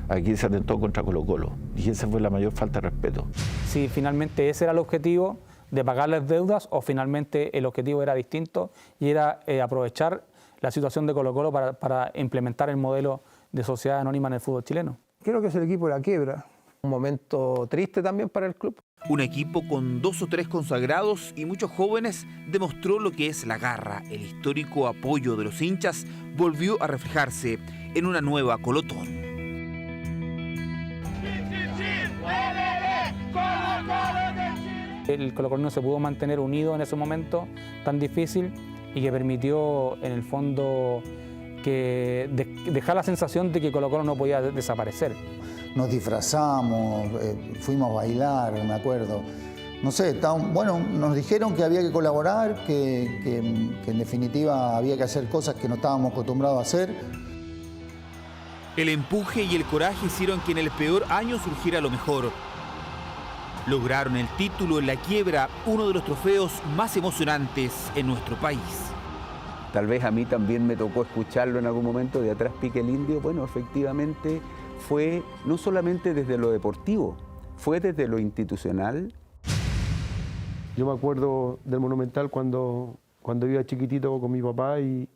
Aquí se atentó contra Colo-Colo. Y esa fue la mayor falta de respeto. Si finalmente ese era el objetivo, de pagar las deudas, o finalmente el objetivo era distinto y era aprovechar la situación de Colo-Colo para implementar el modelo de sociedad anónima en el fútbol chileno. Creo que es el equipo de la quiebra. Un momento triste también para el club. Un equipo con 2 o 3 consagrados y muchos jóvenes demostró lo que es la garra. El histórico apoyo de los hinchas volvió a reflejarse en una nueva Colotón. El Colo-Colo no se pudo mantener unido en ese momento tan difícil y que permitió, en el fondo, que dejar la sensación de que Colo-Colo no podía desaparecer. Nos disfrazamos, fuimos a bailar, me acuerdo. No sé, bueno, nos dijeron que había que colaborar, que en definitiva había que hacer cosas que no estábamos acostumbrados a hacer. El empuje y el coraje hicieron que en el peor año surgiera lo mejor. Lograron el título en la quiebra, uno de los trofeos más emocionantes en nuestro país. Tal vez a mí también me tocó escucharlo en algún momento, de atrás pique el indio. Bueno, efectivamente fue no solamente desde lo deportivo, fue desde lo institucional. Yo me acuerdo del Monumental cuando iba chiquitito con mi papá y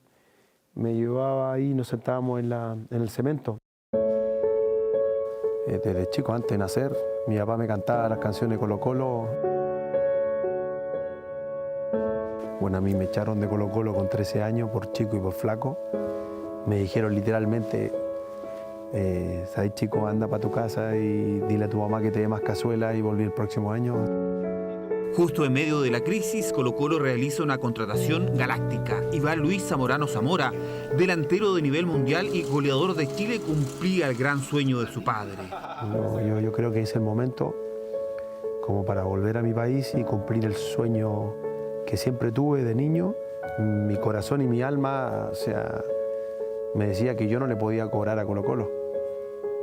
me llevaba ahí y nos sentábamos en el cemento. Desde chico, antes de nacer, mi papá me cantaba las canciones de Colo-Colo. Bueno, a mí me echaron de Colo-Colo con 13 años por chico y por flaco. Me dijeron literalmente, ¿sabes, chico? Anda para tu casa y dile a tu mamá que te dé más cazuela y volví el próximo año. Justo en medio de la crisis, Colo-Colo realiza una contratación galáctica y va Luis Zamorano Zamora, delantero de nivel mundial y goleador de Chile, cumplía el gran sueño de su padre. Yo creo que es el momento como para volver a mi país y cumplir el sueño que siempre tuve de niño. Mi corazón y mi alma, o sea, me decía que yo no le podía cobrar a Colo-Colo.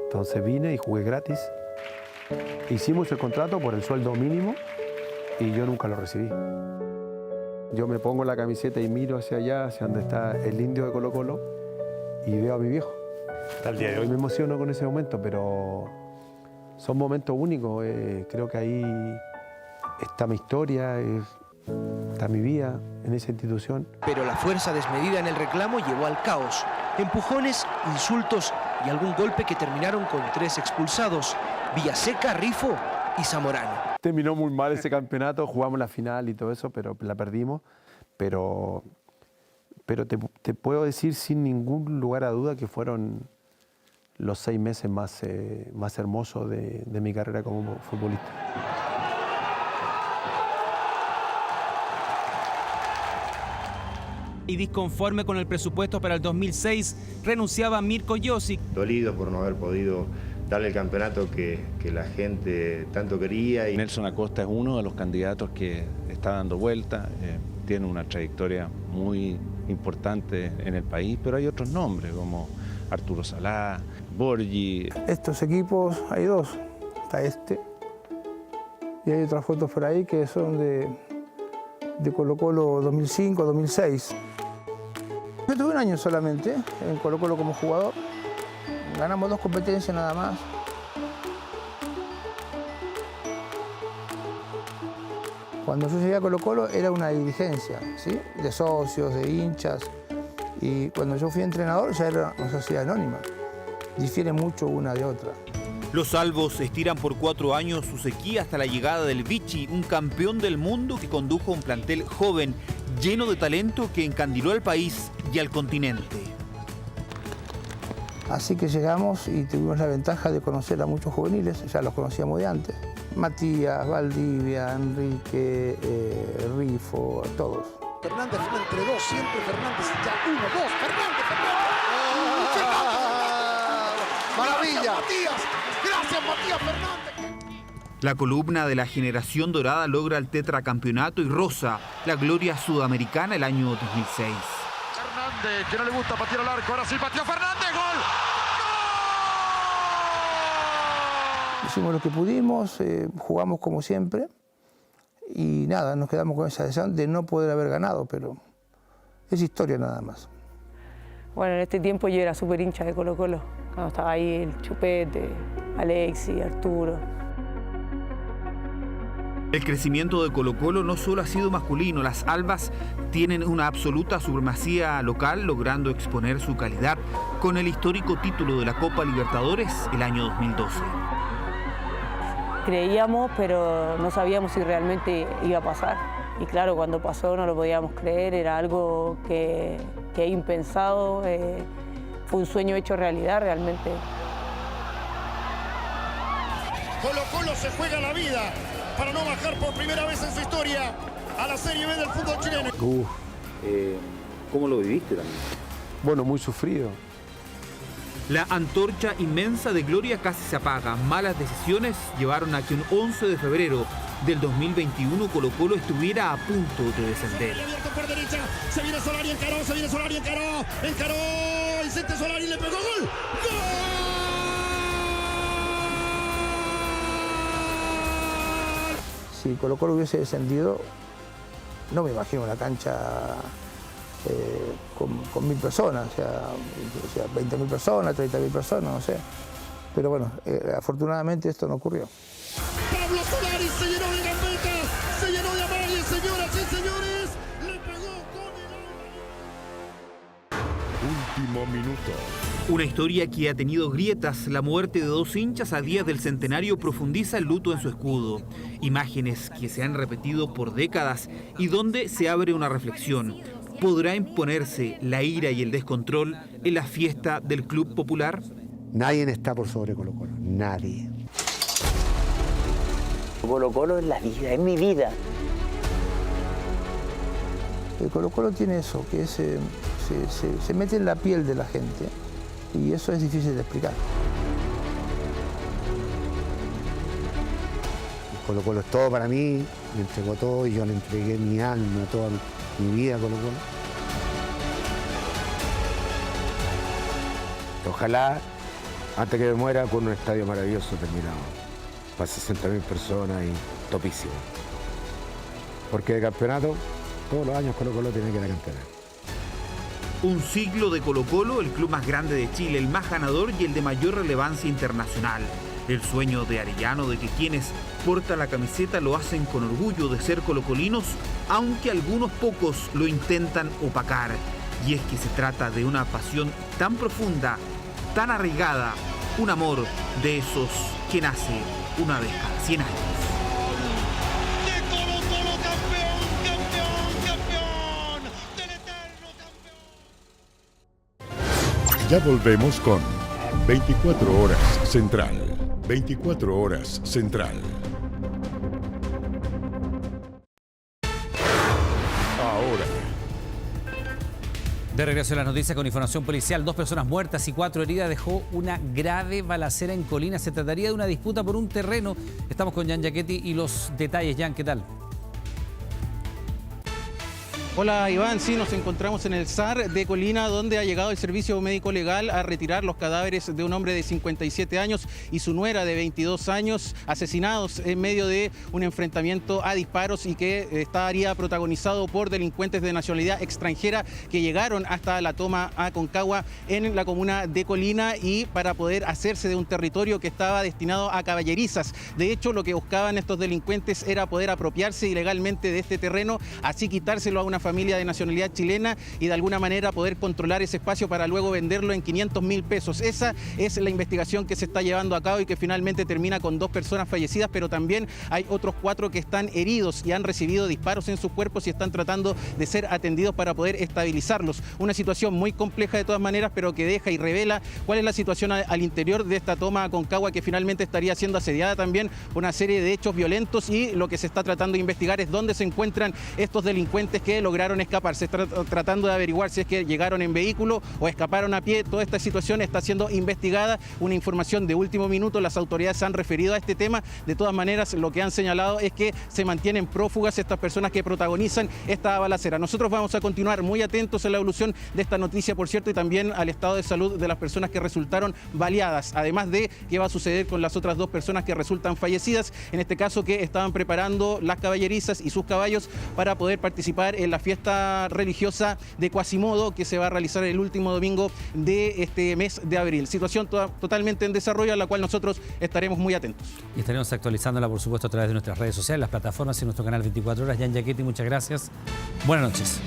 Entonces vine y jugué gratis. Hicimos el contrato por el sueldo mínimo y yo nunca lo recibí. Yo me pongo la camiseta y miro hacia allá, hacia donde está el indio de Colo-Colo, y veo a mi viejo. Hasta el día de hoy me emociono con ese momento, pero son momentos únicos. Creo que ahí está mi historia, Está mi vida en esa institución. Pero la fuerza desmedida en el reclamo llevó al caos. Empujones, insultos y algún golpe que terminaron con 3 expulsados: Villaseca, Rifo y Zamorano. Terminó muy mal ese campeonato, jugamos la final y todo eso, pero la perdimos. Pero te puedo decir sin ningún lugar a duda que fueron los 6 meses más hermosos de mi carrera como futbolista. Y disconforme con el presupuesto para el 2006, renunciaba Mirko Josic. Dolido por no haber podido darle el campeonato que la gente tanto quería. Nelson Acosta es uno de los candidatos que está dando vuelta, tiene una trayectoria muy importante en el país, pero hay otros nombres como Arturo Salá, Borgi. Estos equipos, hay 2, está este y hay otras fotos por ahí que son de Colo-Colo 2005-2006. Yo tuve un año solamente en Colo-Colo como jugador, ganamos 2 competencias nada más. Cuando yo llegué a Colo-Colo era una dirigencia, ¿sí?, de socios, de hinchas, y cuando yo fui entrenador ya era una sociedad anónima. Difiere mucho una de otra. Los albos estiran por 4 años su sequía hasta la llegada del Vichy, un campeón del mundo que condujo a un plantel joven, lleno de talento que encandiló al país y al continente. Así que llegamos y tuvimos la ventaja de conocer a muchos juveniles, ya los conocíamos de antes. Matías, Valdivia, Enrique, Rifo, todos. Fernández entre 2, siempre Fernández, ya 1, 2, Fernández. Maravilla. Gracias, Matías Fernández. La columna de la generación dorada logra el tetracampeonato y roza la gloria sudamericana el año 2006. Fernández, que no le gusta patear al arco, ahora sí pateó Fernández, gol. Hicimos lo que pudimos, jugamos como siempre y nada, nos quedamos con esa sensación de no poder haber ganado, pero es historia nada más. Bueno, en este tiempo yo era súper hincha de Colo-Colo, cuando estaba ahí el Chupete, Alexis, Arturo. El crecimiento de Colo-Colo no solo ha sido masculino, las albas tienen una absoluta supremacía local, logrando exponer su calidad con el histórico título de la Copa Libertadores el año 2012. Creíamos, pero no sabíamos si realmente iba a pasar. Y claro, cuando pasó no lo podíamos creer, era algo que impensado, fue un sueño hecho realidad realmente. Colo-Colo se juega la vida para no bajar por primera vez en su historia a la Serie B del fútbol chileno. ¿Cómo lo viviste también? Bueno, muy sufrido. La antorcha inmensa de gloria casi se apaga. Malas decisiones llevaron a que un 11 de febrero del 2021 Colo-Colo estuviera a punto de descender. Por derecha, se viene Solari, encaró, Vicente Solari le pegó, gol. Si Colo-Colo hubiese descendido, no me imagino una cancha con 1000 personas, o sea 20.000 personas, 30.000 personas, no sé. Pero bueno, afortunadamente esto no ocurrió. Pablo Solari se llenó de gambetas, se llenó de amagues, señoras y señores. Le pegó con el... Último minuto. Una historia que ha tenido grietas. La muerte de 2 hinchas a días del centenario profundiza el luto en su escudo. Imágenes que se han repetido por décadas y donde se abre una reflexión. ¿Podrá imponerse la ira y el descontrol en la fiesta del Club Popular? Nadie está por sobre Colo-Colo, nadie. Colo-Colo es la vida, es mi vida. El Colo-Colo tiene eso, que se mete en la piel de la gente y eso es difícil de explicar. Colo-Colo es todo para mí, me entregó todo y yo le entregué mi alma, toda mi vida a Colo-Colo. Ojalá, antes que me muera, con un estadio maravilloso terminado, para 60.000 personas y topísimo. Porque de campeonato, todos los años Colo-Colo tiene que dar campeonato. Un siglo de Colo-Colo, el club más grande de Chile, el más ganador y el de mayor relevancia internacional. El sueño de Arellano de que quienes portan la camiseta lo hacen con orgullo de ser colocolinos, aunque algunos pocos lo intentan opacar. Y es que se trata de una pasión tan profunda, tan arraigada, un amor de esos que nace una vez cada 100 años. Ya volvemos con 24 Horas Central. 24 Horas Central. Ahora. De regreso a las noticias con información policial. 2 personas muertas y 4 heridas dejó una grave balacera en Colina. Se trataría de una disputa por un terreno. Estamos con Jan Giachetti y los detalles. Jan, ¿qué tal? Hola Iván, sí, nos encontramos en el SAR de Colina, donde ha llegado el Servicio Médico Legal a retirar los cadáveres de un hombre de 57 años y su nuera de 22 años, asesinados en medio de un enfrentamiento a disparos y que estaría protagonizado por delincuentes de nacionalidad extranjera que llegaron hasta la toma Aconcagua en la comuna de Colina y para poder hacerse de un territorio que estaba destinado a caballerizas. De hecho, lo que buscaban estos delincuentes era poder apropiarse ilegalmente de este terreno, así quitárselo a una familia de nacionalidad chilena y de alguna manera poder controlar ese espacio para luego venderlo en 500.000 pesos. Esa es la investigación que se está llevando a cabo y que finalmente termina con 2 personas fallecidas, pero también hay otros 4 que están heridos y han recibido disparos en sus cuerpos y están tratando de ser atendidos para poder estabilizarlos. Una situación muy compleja de todas maneras, pero que deja y revela cuál es la situación al interior de esta toma Aconcagua, que finalmente estaría siendo asediada también por una serie de hechos violentos, y lo que se está tratando de investigar es dónde se encuentran estos delincuentes que lograron escapar. Se está tratando de averiguar si es que llegaron en vehículo o escaparon a pie. Toda esta situación está siendo investigada. Una información de último minuto, las autoridades se han referido a este tema. De todas maneras, lo que han señalado es que se mantienen prófugas estas personas que protagonizan esta balacera. Nosotros vamos a continuar muy atentos a la evolución de esta noticia, por cierto, y también al estado de salud de las personas que resultaron baleadas, además de qué va a suceder con las otras 2 personas que resultan fallecidas, en este caso que estaban preparando las caballerizas y sus caballos para poder participar en la fiesta religiosa de Quasimodo, que se va a realizar el último domingo de este mes de abril. Situación totalmente en desarrollo, a la cual nosotros estaremos muy atentos. Y estaremos actualizándola, por supuesto, a través de nuestras redes sociales, las plataformas y nuestro canal 24 Horas. Jan Giachetti, muchas gracias. Buenas noches.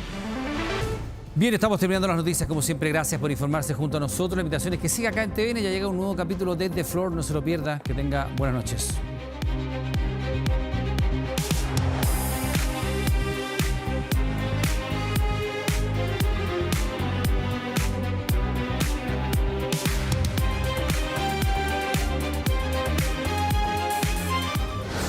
Bien, estamos terminando las noticias, como siempre. Gracias por informarse junto a nosotros. La invitación es que siga acá en TVN. Ya llega un nuevo capítulo de The Floor. No se lo pierda. Que tenga buenas noches.